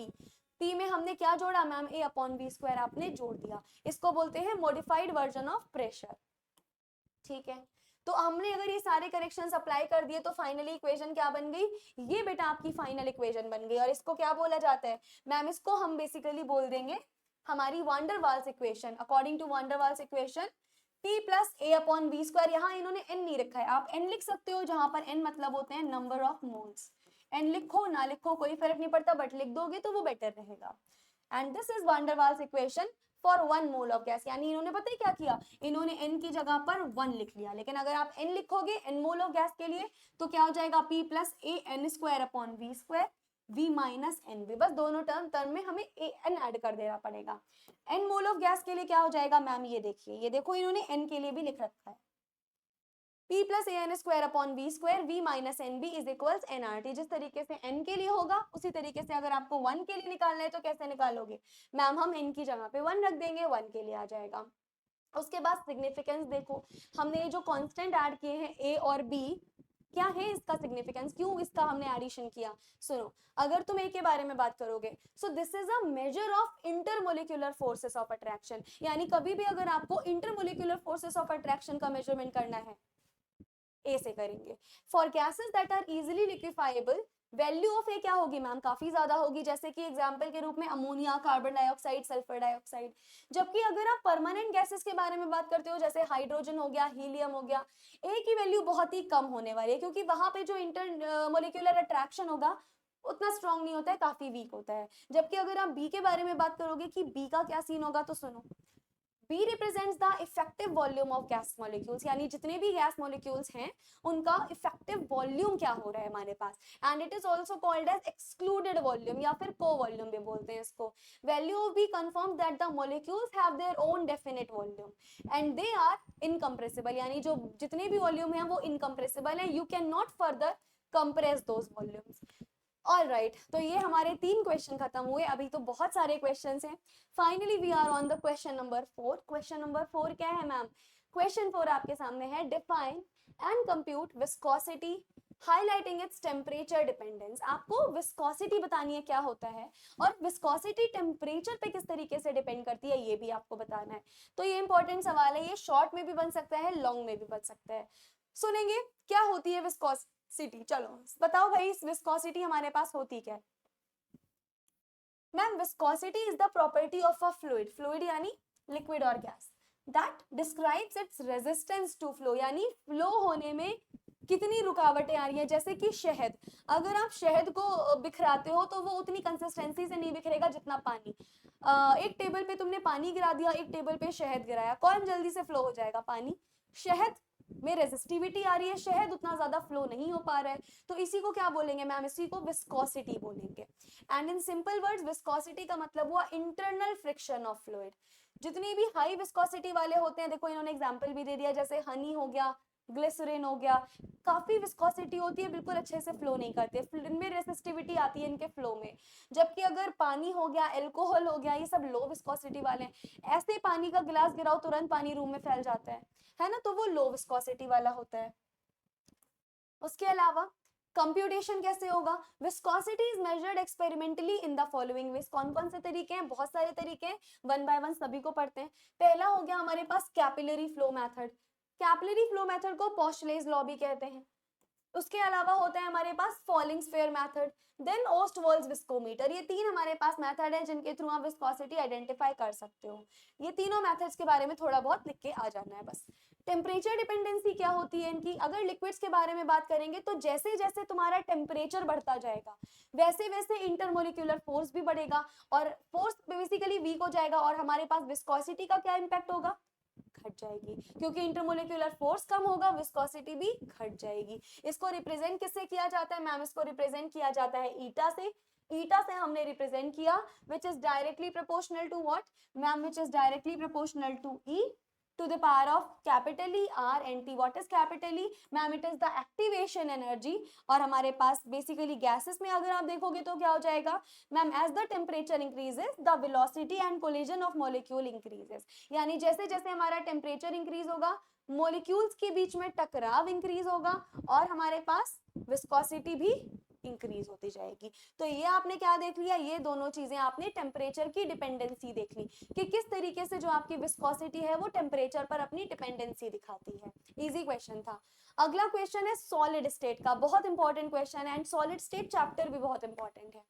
p में हमने क्या जोड़ा मैम, a/v² आपने जोड़ दिया। इसको बोलते हैं मॉडिफाइड वर्जन ऑफ प्रेशर। ठीक है, तो हमने अगर ये सारे करेक्शंस अप्लाई कर दिए तो फाइनली इक्वेशन क्या बन गई, ये बेटा आपकी फाइनल इक्वेशन बन गई। और इसको क्या बोला जाता है मैम, इसको हम बेसिकली बोल देंगे हमारी van der Waals equation. According to van der Waals equation P plus a/v², यहाँ इन्होंने n नहीं रखा है, आप n लिख सकते हो, जहां पर n मतलब होते हैं नंबर ऑफ मोल्स। n लिखो ना लिखो कोई फर्क नहीं पड़ता, बट लिख दोगे तो वो बेटर रहेगा। And this is van der Waals equation for 1 mole of gas. यानी इन्होंने पता है क्या किया, इन्होंने n की जगह पर 1 लिख लिया, लेकिन अगर आप n लिखोगे n मोल ऑफ गैस के लिए तो क्या हो जाएगा, P plus a/n² V minus n V. बस दोनों टर्म में हमें n ऐड कर देना पड़ेगा। n मोल ऑफ गैस के लिए क्या हो जाएगा मैम, ये देखिए, ये देखो इन्होंने n के लिए भी लिख रखा है, P plus a/n² V minus n b is equals nRT। जिस तरीके से n के लिए होगा उसी तरीके से अगर आपको 1 के लिए निकालना है तो कैसे निकालोगे मैम, हम n की जगह पे 1 रख देंगे, 1 के लिए आ जाएगा। उसके बाद सिग्निफिकेंस देखो, हमने जो कांस्टेंट ऐड किए हैं ए और बी, क्या है इसका सिग्निफिकेंस, क्यों इसका हमने एडिशन किया। सुनो, अगर तुम ए के बारे में बात करोगे, so this is a major of intermolecular forces of attraction, यानी कभी भी अगर आपको इंटरमोलिकुलर फोर्सेस ऑफ अट्रैक्शन का मेजरमेंट करना है, ए से करेंगे। For gases that are easily liquefiable, value of A क्या होगी मैम, काफी ज्यादा होगी, जैसे कि एग्जांपल के रूप में ammonia, carbon dioxide, sulphur dioxide. जबकि अगर आप परमानेंट गैसेस के बारे में बात करते हो, जैसे हाइड्रोजन हो गया, हीलियम हो गया, ए की वैल्यू बहुत ही कम होने वाली है, क्योंकि वहां पे जो इंटर मोलिकुलर अट्रैक्शन होगा उतना स्ट्रांग नहीं होता है, काफी वीक होता है। जबकि अगर आप बी के बारे में बात करोगे कि बी का क्या सीन होगा, तो सुनो, B represents the effective volume of gas molecules, यानी जितने भी गैस मॉलिक्यूल्स हैं उनका इफेक्टिव वॉल्यूम क्या हो रहा है हमारे पास, and it is also called as excluded volume या फिर को वॉल्यूम भी बोलते हैं इसको। Value of B confirm that the molecules have their own definite volume and they are incompressible, यानी जो जितने भी वॉल्यूम है वो इनकम्प्रेसिबल है, you can not further compress those volumes. All right, तो ये हमारे 3 क्वेश्चन खत्म हुए, अभी तो बहुत सारे क्वेश्चन हैं। Finally we are on the question number 4। Question number 4 क्या है मैम, क्वेश्चन 4 आपके सामने है, define and compute viscosity highlighting its temperature dependence. आपको विस्कोसिटी बतानी है क्या होता है, और विस्कोसिटी टेम्परेचर पे किस तरीके से डिपेंड करती है ये भी आपको बताना है। तो ये इंपॉर्टेंट सवाल है, ये शॉर्ट में भी बन सकता है, लॉन्ग में भी बन सकता है। सुनेंगे क्या होती है विस्कोसिटी, चलो बताओ भाई, विस्कोसिटी हमारे पास होती क्या है। Ma'am viscosity is the property of a fluid, fluid यानी लिक्विड और gas, that describes its resistance to flow, यानी फ्लो होने में कितनी रुकावटें आ रही है। जैसे कि शहद, अगर आप शहद को बिखराते हो तो वो उतनी कंसिस्टेंसी से नहीं बिखरेगा जितना पानी। एक टेबल पे तुमने पानी गिरा दिया, एक टेबल पे शहद गिराया, कौन जल्दी से फ्लो हो जाएगा, पानी। शहद में रेजिस्टिविटी आ रही है, शहद उतना ज्यादा फ्लो नहीं हो पा रहा है, तो इसी को क्या बोलेंगे मैम, इसी को विस्कोसिटी बोलेंगे। And in simple words viscosity का मतलब हुआ इंटरनल फ्रिक्शन ऑफ फ्लूइड। जितनी भी हाई विस्कोसिटी वाले होते हैं, देखो इन्होंने एग्जांपल भी दे दिया, जैसे हनी हो गया, ग्लिसरीन हो गया, काफी विस्कोसिटी होती है, बिल्कुल अच्छे से फ्लो नहीं करते, इनमें रेसिस्टिविटी आती है इनके फ्लो में। जबकि अगर पानी हो गया, एल्कोहल हो गया, ये सब लो विस्कोसिटी वाले हैं, ऐसे पानी का गिलास गिराओ तुरंत पानी रूम में फैल जाता है ना, तो वो लो विस्कोसिटी वाला होता है। उसके अलावा कंप्यूटेशन कैसे होगा, viscosity is measured experimentally in the following veg. कौन कौन से तरीके हैं, बहुत सारे तरीके हैं, वन बाय वन सभी को पढ़ते हैं। पहला हो गया हमारे पास capillary flow method, capillary flow method को पोस्टलेज लॉ भी कहते हैं। उसके अलावा होता है हमारे पास falling sphere method, then Ostwald's viscometer. ये 3 हमारे पास मेथड है जिनके थ्रू आप विस्कोसिटी आइडेंटिफाई कर सकते हो। ये तीनों मेथड्स के बारे में थोड़ा बहुत लिख के आ जाना है बस। टेम्परेचर डिपेंडेंसी क्या होती है इनकी, अगर लिक्विड्स के बारे में बात करेंगे तो जैसे जैसे तुम्हारा टेम्परेचर बढ़ता जाएगा वैसे वैसे इंटरमोलिकुलर फोर्स भी बढ़ेगा, और फोर्स बेसिकली वीक हो जाएगा, और हमारे पास विस्कोसिटी का क्या इंपैक्ट होगा, घट जाएगी, क्योंकि इंटरमोलिकुलर फोर्स कम होगा, विस्कोसिटी भी घट जाएगी। इसको रिप्रेजेंट किससे किया जाता है मैम, इसको रिप्रेजेंट किया जाता है ईटा से। ईटा से हमने रिप्रेजेंट किया, which is directly proportional to what ma'am, which is directly proportional to e to the power of capital E R N T. What is capital E? Ma'am it is the activation energy, और हमारे पास basically gases में अगर आप देखोगे तो क्या हो जाएगा ma'am, as the temperature increases the velocity and collision of molecule increases, यानी जैसे जैसे हमारा टेम्परेचर इंक्रीज होगा मॉलिक्यूल्स के बीच में टकराव इंक्रीज होगा, और हमारे पास विस्कोसिटी भी इंक्रीज होती जाएगी। तो ये आपने क्या देख लिया, ये दोनों चीजें आपने टेम्परेचर की डिपेंडेंसी देख ली कि किस तरीके से जो आपकी विस्कोसिटी है वो टेम्परेचर पर अपनी डिपेंडेंसी दिखाती है। इजी क्वेश्चन था। अगला क्वेश्चन है सॉलिड स्टेट का, बहुत इंपॉर्टेंट क्वेश्चन है, एंड सॉलिड स्टेट चैप्टर भी बहुत इंपॉर्टेंट है।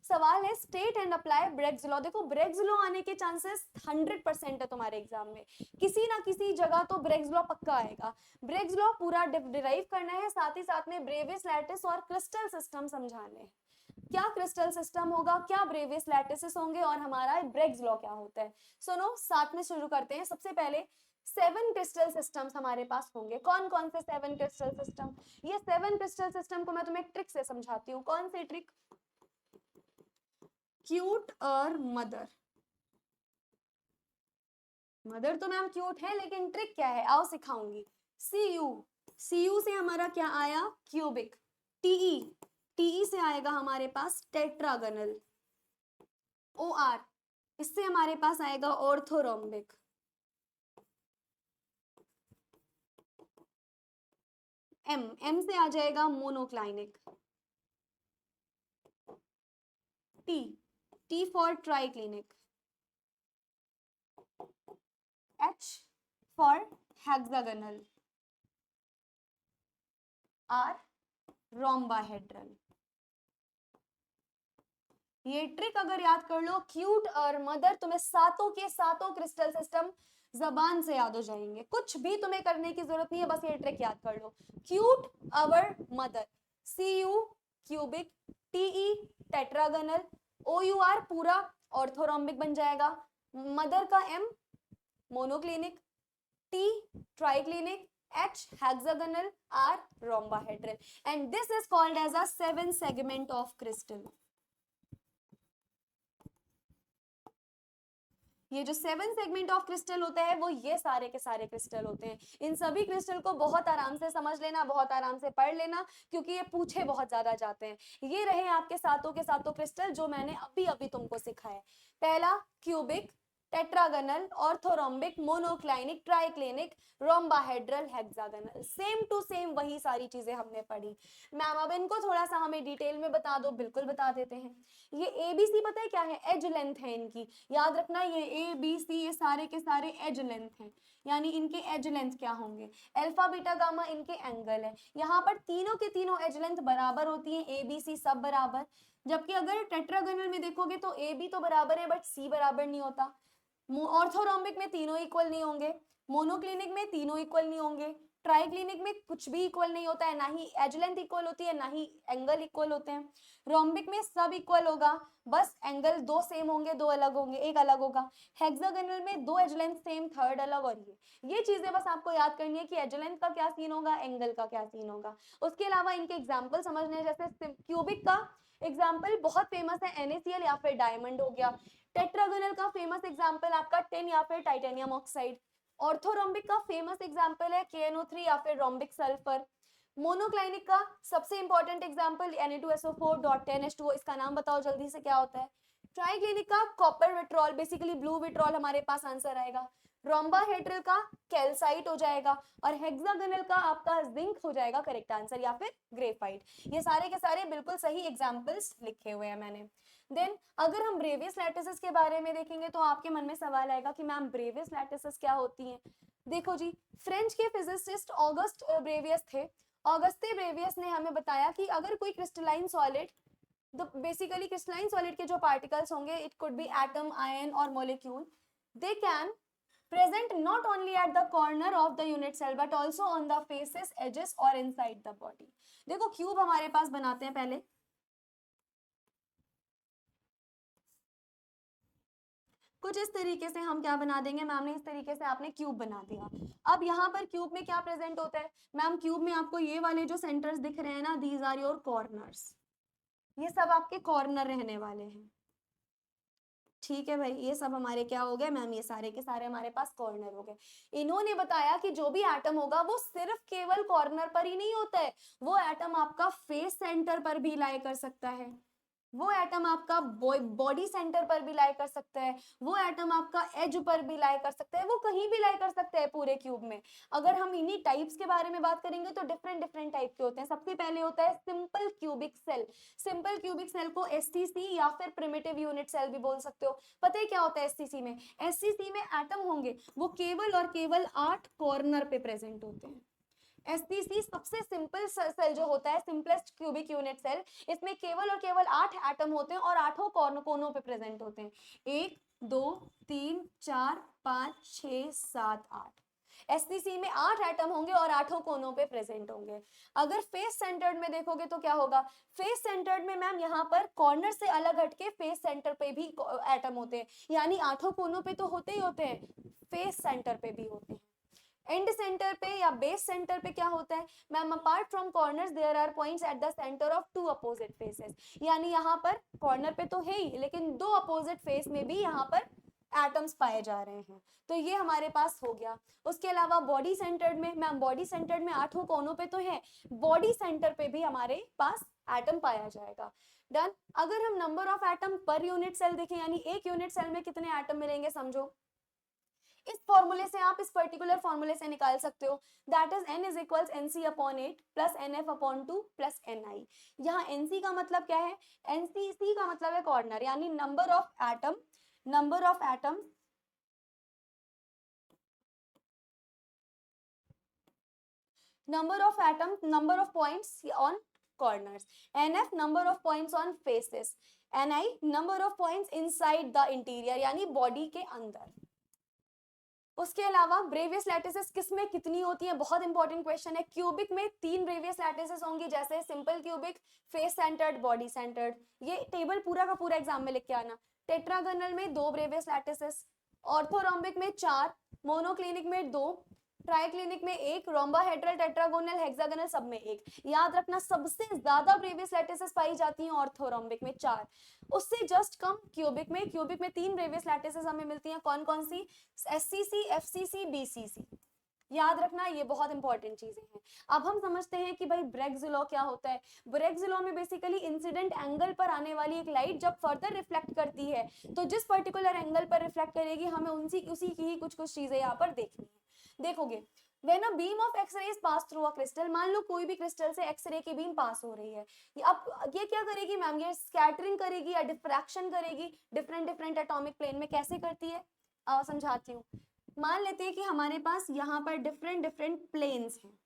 सवाल है state and apply Bragg's law. देखो ब्रेग्स लॉ आने के चांसेस 100% है तुम्हारे एग्जाम में, किसी ना किसी जगह तो ब्रेग्स लॉ पक्का आएगा। ब्रेग्स लॉ पूरा डिराइव करना है, साथ ही साथ में ब्रेविस लैटिस और क्रिस्टल सिस्टम समझाने हैं। क्या क्रिस्टल सिस्टम होगा, क्या ब्रेविस लैटिसेस होंगे, और हमारा ब्रेग्स लॉ क्या होता है। सुनो साथ में शुरू करते हैं। सबसे पहले 7 क्रिस्टल सिस्टम्स हमारे पास होंगे। कौन कौन से 7 क्रिस्टल सिस्टम, ये 7 क्रिस्टल सिस्टम को मैं तुम्हें एक ट्रिक से समझाती हूँ। कौन सी ट्रिक, क्यूट और मदर। मदर तो मैम क्यूट है, लेकिन ट्रिक क्या है आओ सिखाऊंगी। सीयू, सीयू से हमारा क्या आया, क्यूबिक। टीई, टीई से आएगा हमारे पास टेट्रागनल। ओ आर, इससे हमारे पास आएगा ऑर्थोरोम्बिक। एम से आ जाएगा monoclinic, T for triclinic, H for hexagonal, R rhombohedral। ये ट्रिक अगर याद कर लो, क्यूट और मदर, तुम्हें सातों के सातों क्रिस्टल सिस्टम जबान से याद हो जाएंगे, कुछ भी तुम्हें करने की जरूरत नहीं है, बस ये ट्रिक याद कर लो। Cute our mother, CU cubic, TE tetragonal, OUR पूरा ऑर्थोरोम्बिक बन जाएगा, मदर का M monoclinic, T triclinic, H hexagonal, R rhombohedral, and this is called as a 7 segment of crystal। ये जो 7 सेगमेंट ऑफ क्रिस्टल होता है वो ये सारे के सारे क्रिस्टल होते हैं। इन सभी क्रिस्टल को बहुत आराम से समझ लेना, बहुत आराम से पढ़ लेना, क्योंकि ये पूछे बहुत ज्यादा जाते हैं। ये रहे आपके सातों के सातों क्रिस्टल जो मैंने अभी अभी तुमको सिखाया। पहला cubic, tetragonal, orthorhombic, monoclinic, triclinic, rhombohedral, hexagonal, same to same वही सारी चीजें हमने पढ़ी। मैम अब इनको थोड़ा सा हमें डिटेल में बता दो। बिल्कुल बता देते हैं। ये ABC पता है क्या है? एज लेंथ है इनकी, याद रखना। ये ABC ये सारे के सारे एज लेंथ हैं, यानी इनके एज लेंथ क्या होंगे? अल्फा बीटा गामा इनके एंगल है। यहाँ पर तीनों के तीनों एज लेंथ बराबर होती है, ABC सब बराबर। जबकि अगर टेट्रागोनल में देखोगे तो AB तो बराबर है बट C बराबर नहीं होता। ऑर्थोरोम्बिक में तीनों इक्वल नहीं होंगे, मोनोक्लिनिक में तीनों इक्वल नहीं होंगे, ट्राइक्लिनिक में कुछ भी इक्वल नहीं होता है, ना ही एज लेंथ इक्वल होती है ना ही एंगल इक्वल होते हैं। रोम्बिक में सब इक्वल होगा, बस एंगल दो सेम होंगे, दो अलग होंगे, एक अलग होगा। हेक्सागोनल में दो एज लेंथ सेम, थर्ड अलग। और ये चीजें बस आपको याद करनी है कि एज लेंथ का क्या सीन होगा, एंगल का क्या सीन होगा। उसके अलावा इनके एग्जाम्पल समझने, जैसे क्यूबिक का एग्जाम्पल बहुत फेमस है, NaCl या फिर डायमंड हो गया। टेट्रागोनल का फेमस एग्जाम्पल आपका टिन या फिर टाइटेनियम ऑक्साइड। ऑर्थोरोम्बिक का फेमस एग्जाम्पल है KNO3 या फिर रोम्बिक सल्फर। मोनोक्लाइनिक का सबसे इंपॉर्टेंट एग्जाम्पल Na2SO4.10H2O, इसका नाम बताओ जल्दी से क्या होता है? ट्राइक्लिनिक का copper vitriol, basically blue vitriol हमारे पास आंसर आएगा। रोम्बाहेड्रल का कैल्साइट हो जाएगा, और हेक्सागोनल का आपका जिंक हो जाएगा करेक्ट आंसर, या फिर ग्रेफाइट। ये सारे के सारे बिल्कुल सही एग्जाम्पल्स लिखे हुए हैं मैंने। देन अगर हम ब्रेवियस लैटिसेस के बारे में देखेंगे तो आपके मन में सवाल आएगा कि मैम ब्रेवियस लैटिसेस क्या होती हैं? देखो जी, फ्रेंच के फिजिसिस्ट ऑगस्ट ब्रेवियस थे। ऑगस्टे ब्रेवियस ने हमें बताया कि अगर कोई क्रिस्टलाइन सॉलिड, तो बेसिकली क्रिस्टलाइन सॉलिड के जो पार्टिकल्स होंगे, it could be atom, ion और molecule, they can present not only at the corner of the unit cell but also on the faces, edges or inside the body। देखो cube हमारे पास बनाते हैं पहले, कुछ इस तरीके से हम क्या बना देंगे, मैम ने इस तरीके से आपने क्यूब बना दिया। अब यहाँ पर क्यूब में क्या प्रेजेंट होता है? मैम क्यूब में आपको ये वाले जो सेंटर्स दिख रहे हैं ना, दीज आर योर कॉर्नर्स, ये सब आपके कॉर्नर रहने वाले हैं। ठीक है भाई, ये सब हमारे क्या हो गए मैम? ये सारे के सारे हमारे पास कॉर्नर हो गए। इन्होंने बताया कि जो भी एटम होगा वो सिर्फ केवल कॉर्नर पर ही नहीं होता है, वो एटम आपका फेस सेंटर पर भी लाई कर सकता है, वो एटम आपका बॉडी सेंटर पर भी लाई कर सकता है, वो एटम आपका एज पर भी लाई कर सकता है, वो कहीं भी लाई कर सकता है पूरे क्यूब में। अगर हम इन्हीं टाइप्स के बारे में बात करेंगे तो डिफरेंट डिफरेंट टाइप के होते हैं। सबसे पहले होता है simple cubic cell. Simple cubic cell को SCC या फिर प्रिमिटिव यूनिट सेल भी बोल सकते हो। पता है क्या होता है SCC में? SCC में एटम होंगे वो केवल और केवल 8 कॉर्नर पे प्रेजेंट होते हैं। SCC सबसे सिंपल सेल जो होता है, सिंपलेस्ट क्यूबिक यूनिट सेल, इसमें केवल और केवल 8 एटम होते हैं और 8 कोनों पे प्रेजेंट होते हैं। 1 2 3 4 5 6 7 8। SCC में 8 एटम होंगे और 8 कोनों पे प्रेजेंट होंगे। अगर फेस सेंटर्ड में देखोगे तो क्या होगा? फेस सेंटर्ड में मैम यहाँ पर कॉर्नर से अलग हटके फेस सेंटर पे भी एटम होते हैं, यानी 8 कोनों पे तो होते ही होते हैं, फेस सेंटर पे भी होते हैं। एंड सेंटर पे या बेस सेंटर पे क्या होता है ma'am? Apart from corners there are points at the centre of two opposite faces, यानी यहाँ पर कॉर्नर पे तो है ही, लेकिन दो अपोजिट फेस में भी यहाँ पर एटम्स पाए जा रहे हैं। तो ये हमारे पास हो गया। उसके अलावा बॉडी सेंटर्ड में, मैम बॉडी सेंटर्ड में 8 कोनों पे तो है, बॉडी सेंटर पे भी हमारे पास एटम पाया जाएगा। डन। अगर हम number of atom per unit cell देखें, यानी एक यूनिट सेल में कितने एटम मिलेंगे, समझो इस फॉर्मूले से आप इस पर्टिकुलर फॉर्मूले से निकाल सकते हो, that is n is equals NC/8 plus NF/2 plus NI। यहाँ NC का मतलब क्या है, NCC का मतलब है कॉर्नर, यानी number of atom, number of atom, number of atoms, number of points on corners, NF number of points on faces, NI number of points inside the interior यानी बॉडी के अंदर। उसके अलावा ब्रेवियस लैटिसेस किस में कितनी होती है, बहुत इंपॉर्टेंट क्वेश्चन है। क्यूबिक में 3 ब्रेवियस लैटिसेस होंगी, जैसे simple cubic, face centred, body centred. ये टेबल पूरा का पूरा एग्जाम में लिख के आना। टेट्रागोनल में 2 ब्रेवियस लैटिसेस, ऑर्थोरोम्बिक में 4, मोनोक्लिनिक में 2, ट्राइक्लिनिक में 1, रोम्बाहेड्रल, टेट्रागोनल, हेक्सागोनल सब में 1। याद रखना सबसे ज्यादा ब्रेवियस लैटिसेस पाई जाती हैं ऑर्थोरोम्बिक में 4, उससे जस्ट कम क्यूबिक में। क्यूबिक में 3 ब्रेवियस लैटिसेस हमें मिलती हैं, कौन कौन सी, SCC, FCC, BCC। याद रखना, ये बहुत इंपॉर्टेंट चीजें हैं। अब हम समझते हैं कि भाई ब्रेग्स लॉ क्या होता है। ब्रेग्स लॉ में बेसिकली इंसिडेंट एंगल पर आने वाली एक लाइट जब फर्दर रिफ्लेक्ट करती है, तो जिस पर्टिकुलर एंगल पर रिफ्लेक्ट करेगी, हमें उसी की ही कुछ चीजें यहाँ पर देखनी है। देखोगे, when a beam of X-rays pass through a crystal, मान लो कोई भी क्रिस्टल से एक्सरे की बीम पास हो रही है, अब ये क्या करेगी मैम, ये स्कैटरिंग करेगी या डिफ्रैक्शन करेगी डिफरेंट डिफरेंट एटॉमिक प्लेन में। कैसे करती है, समझाती हूँ। मान लेते हैं कि हमारे पास यहाँ पर डिफरेंट डिफरेंट प्लेन्स हैं।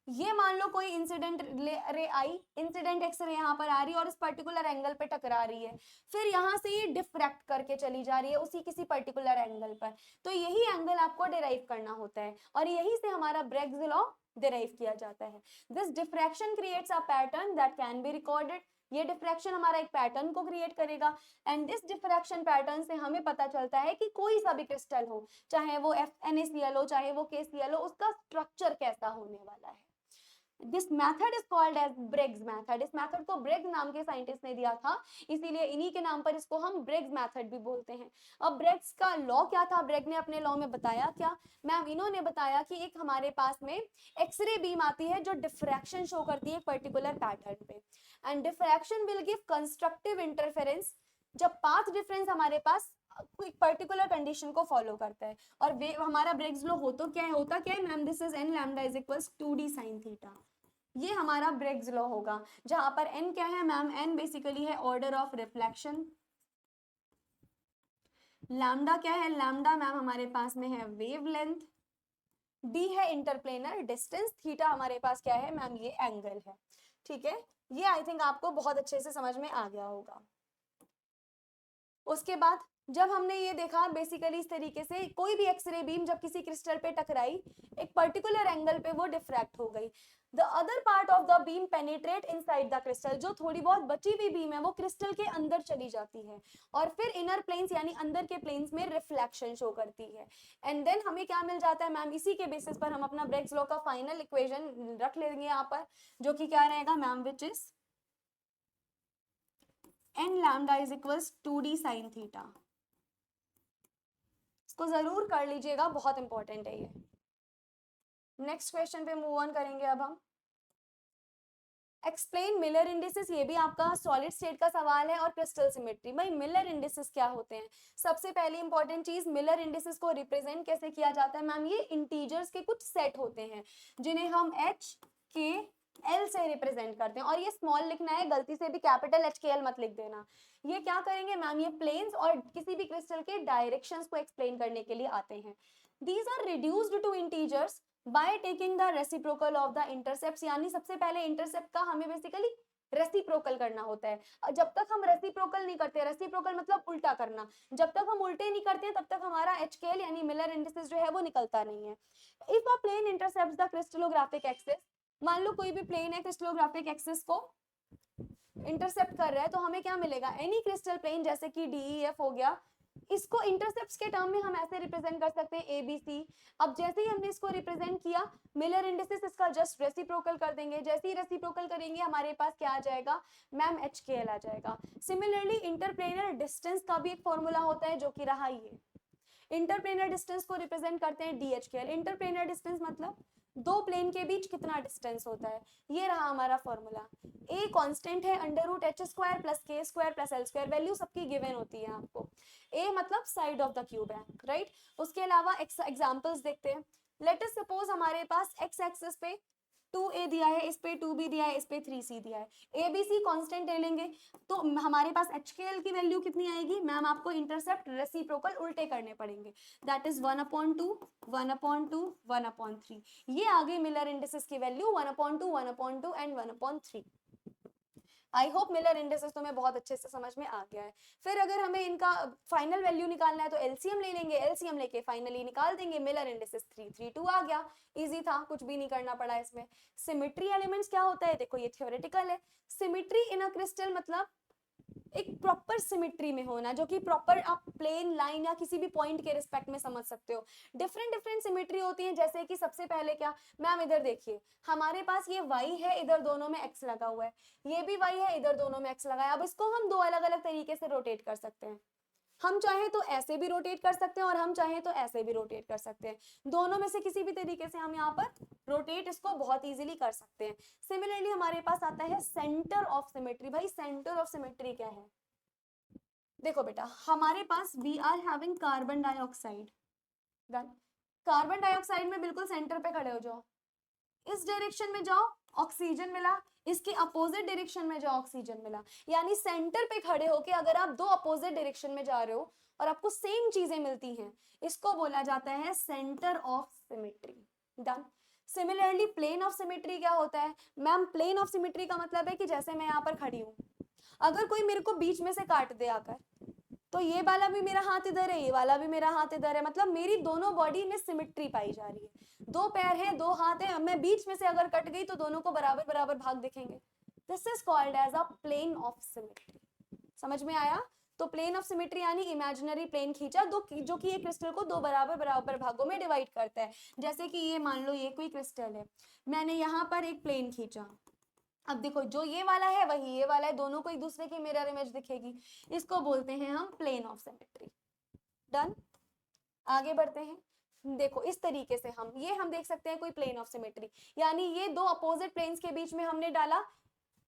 ये मान लो कोई इंसिडेंट रे आई, इंसिडेंट एक्सरे यहाँ पर आ रही है और इस पर्टिकुलर एंगल पे टकरा रही है, फिर यहाँ से ये डिफ्रैक्ट करके चली जा रही है उसी किसी पर्टिकुलर एंगल पर। तो यही एंगल आपको डिराइव करना होता है और यही से हमारा ब्रेग्स लॉ डिराइव किया जाता है। This diffraction creates a pattern that can be recorded. ये डिफ्रैक्शन हमारा एक पैटर्न को क्रिएट करेगा एंड दिस डिफ्रैक्शन पैटर्न से हमें पता चलता है कि कोई सा भी क्रिस्टल हो, चाहे वो NaCl हो, चाहे वो KCl हो, उसका स्ट्रक्चर कैसा होने वाला है। This method is called as Briggs method। इस मेथड को ब्रिग्स नाम के साइंटिस्ट ने दिया था, इसीलिए इन्हीं के नाम पर इसको हम ब्रिग्स मेथड भी बोलते हैं। अब ब्रिग्स का लॉ क्या था, ब्रिग ने अपने लॉ में बताया क्या मैम, इन्होंने बताया कि एक हमारे पास में एक्सरे बीम आती है जो डिफ्रैक्शन शो करती है पर्टिकुलर पैटर्न पे, and diffraction will give constructive interference जब पाथ डिफरेंस हमारे पास एक पर्टिकुलर कंडीशन को फॉलो करता है। और वे हमारा ब्रिग्स लॉ होता क्या है ma'am, this is n lambda is equals 2d sin theta. ये हमारा ब्रिग्स लॉ होगा, जहां पर n क्या है मैम, n बेसिकली है ऑर्डर ऑफ रिफ्लेक्शन, लैम्डा क्या है, लैम्डा मैम हमारे पास में है वेवलेंथ, d है इंटरप्लेनर डिस्टेंस, थीटा हमारे पास क्या है मैम, ये एंगल है। ठीक है, ये आई थिंक आपको बहुत अच्छे से समझ में आ गया होगा। उसके बाद जब हमने ये देखा बेसिकली इस तरीके से कोई भी एक्सरे बीम जब किसी क्रिस्टल पे टकराई, एक पर्टिकुलर एंगल पे वो डिफ्रैक्ट हो गई, the other part of the beam penetrate inside the crystal, जो थोड़ी बहुत बची हुई बीम है वो क्रिस्टल के अंदर चली जाती है और फिर इनर प्लेन्स यानी अंदर के प्लेन्स में रिफ्लेक्शन शो करती है। एंड देन हमें क्या मिल जाता है मैम, इसी के बेसिस पर हम अपना ब्रेग्स लॉ का फाइनल इक्वेशन रख लेंगे यहाँ पर, जो कि क्या रहेगा ma'am, which is n lambda is equals 2d sin theta. इसको जरूर कर लीजिएगा, बहुत इंपॉर्टेंट है ये। नेक्स्ट क्वेश्चन पे मूव ऑन करेंगे अब हम। एक्सप्लेन मिलर इंडिसेस, ये भी आपका सॉलिड स्टेट का सवाल है, और क्रिस्टल सिमेट्री। भाई मिलर इंडिसेस क्या होते हैं, सबसे पहली इंपॉर्टेंट चीज, मिलर इंडिसेस को रिप्रेजेंट कैसे किया जाता है मैम, ये इंटीजर्स के कुछ सेट होते हैं जिन्हें हम H K L से रिप्रेजेंट करते हैं, और ये स्मॉल लिखना है, गलती से भी कैपिटल HKL मत लिख देना। ये क्या करेंगे मैम, ये प्लेन्स और किसी भी क्रिस्टल के डायरेक्शंस को एक्सप्लेन करने के लिए आते हैं। These are reduced to integers by taking the reciprocal of the intercepts, यानी सबसे पहले इंटरसेप्ट का हमें बेसिकली रेसिप्रोकल करना होता है। जब तक हम रेसिप्रोकल नहीं करते, रेसिप्रोकल मतलब उल्टा करना, जब तक हम उल्टे नहीं करते तब तक हमारा HKL यानी मिलर इंडिसेस जो है वो निकलता नहीं है। If a plane intercepts the crystallographic axis, मान लो कोई भी प्लेन है क्रिस्टलोग्राफिक एक्सिस को इंटरसेप्ट कर रहा है, तो हमें क्या मिलेगा, एनी क्रिस्टल प्लेन जैसे कि DEF हो गया, इसको इंटरसेप्ट्स के टर्म में हम ऐसे रिप्रेजेंट कर सकते हैं ABC। अब जैसे ही हमने इसको रिप्रेजेंट किया, मिलर इंडिसेस इसका जस्ट रेसिप्रोकल कर देंगे, जैसे ही रेसिप्रोकल करेंगे हमारे पास क्या आ जाएगा मैम, HKL आ जाएगा। सिमिलरली इंटरप्लेनर डिस्टेंस का भी एक फॉर्मूला होता है जो कि रहा ये, इंटरप्लेनर डिस्टेंस को रिप्रेजेंट करते हैं DHKL। इंटरप्लेनर डिस्टेंस मतलब दो प्लेन के बीच कितना डिस्टेंस होता है, ये रहा हमारा फॉर्मूला। ए कांस्टेंट है under root H square plus K square plus L square, value सबकी गिवन होती है आपको। ए मतलब साइड ऑफ द क्यूब है, राइट। उसके अलावा एग्जांपल्स देखते हैं। लेट अस सपोज हमारे पास एक्स एक्सिस पे 2a दिया है, इस पे 2b दिया है, इस पे 3c दिया है, ए बी सी कॉन्स्टेंट ले लेंगे तो हमारे पास एच के एल की वैल्यू कितनी आएगी मैम, आपको इंटरसेप्ट रेसिप्रोकल उल्टे करने पड़ेंगे, दैट इज 1/2 1/2 1/3। ये आ गई मिलर इंडिसेस की value 1/2 1/2 and 1/3। I hope Miller indices तुम्हें बहुत अच्छे से समझ में आ गया है। फिर अगर हमें इनका फाइनल वैल्यू निकालना है तो एलसीएम ले लेंगे, एलसीएम लेके फाइनली निकाल देंगे, मिलर इंडिसेस 3 3 2 आ गया। इजी था, कुछ भी नहीं करना पड़ा इसमें। सिमेट्री एलिमेंट्स क्या होता है, देखो ये थ्योरेटिकल है। सिमेट्री इन अ क्रिस्टल मतलब एक प्रॉपर सिमेट्री में होना, जो कि प्रॉपर आप प्लेन लाइन या किसी भी पॉइंट के रिस्पेक्ट में समझ सकते हो। डिफरेंट डिफरेंट सिमेट्री होती है, जैसे कि सबसे पहले क्या मैम, इधर देखिए हमारे पास ये y है, इधर दोनों में x लगा हुआ है, ये भी y है, इधर दोनों में x लगा है। अब इसको हम दो अलग अलग तरीके से रोटेट कर सकते हैं। हम चाहे तो ऐसे भी रोटेट कर सकते हैं और हम चाहे तो ऐसे भी रोटेट कर सकते हैं। दोनों में से किसी भी तरीके से हम यहाँ पर रोटेट इसको बहुत इजीली कर सकते हैं। सिमिलरली हमारे पास आता है सेंटर ऑफ सिमेट्री। भाई सेंटर ऑफ सिमेट्री क्या है, देखो बेटा हमारे पास we are having carbon dioxide, carbon dioxide में बिल्कुल सेंटर पे खड़े हो जाओ, इस डायरेक्शन में जाओ ऑक्सीजन मिला, इसके अपोजिट डायरेक्शन में जाओ ऑक्सीजन मिला। यानी सेंटर पे खड़े होके अगर आप दो अपोजिट डायरेक्शन में जा रहे हो और आपको सेम चीजें मिलती हैं, इसको बोला जाता है centre of symmetry. Done. Similarly plane of symmetry क्या होता है मैम, प्लेन ऑफ सिमेट्री का मतलब है कि जैसे मैं यहाँ पर खड़ी हूँ, अगर कोई मेरे को बीच में से काट दे आकर, तो ये वाला भी मेरा हाथ इधर है, ये वाला भी मेरा हाथ इधर है, मतलब मेरी दोनों बॉडी में सिमेट्री पाई जा रही है। दो पैर है, दो हाथ है, मैं बीच में से अगर कट गई तो दोनों को बराबर बराबर भाग दिखेंगे। This is called as a plane of symmetry. समझ में आया। तो प्लेन ऑफ सिमेट्री यानी इमेजिनरी प्लेन खींचा दो, जो कि ये क्रिस्टल को दो बराबर बराबर भागों में डिवाइड करता है। जैसे कि ये मान लो ये कोई क्रिस्टल है, मैंने यहाँ पर एक प्लेन खींचा, अब देखो जो ये वाला है वही ये वाला है, दोनों को एक दूसरे की मिरर इमेज दिखेगी, इसको बोलते हैं हम प्लेन ऑफ सिमेट्री। डन। आगे बढ़ते हैं। देखो इस तरीके से हम देख सकते हैं कोई प्लेन ऑफ सिमेट्री, यानी ये दो अपोजिट प्लेन्स के बीच में हमने डाला,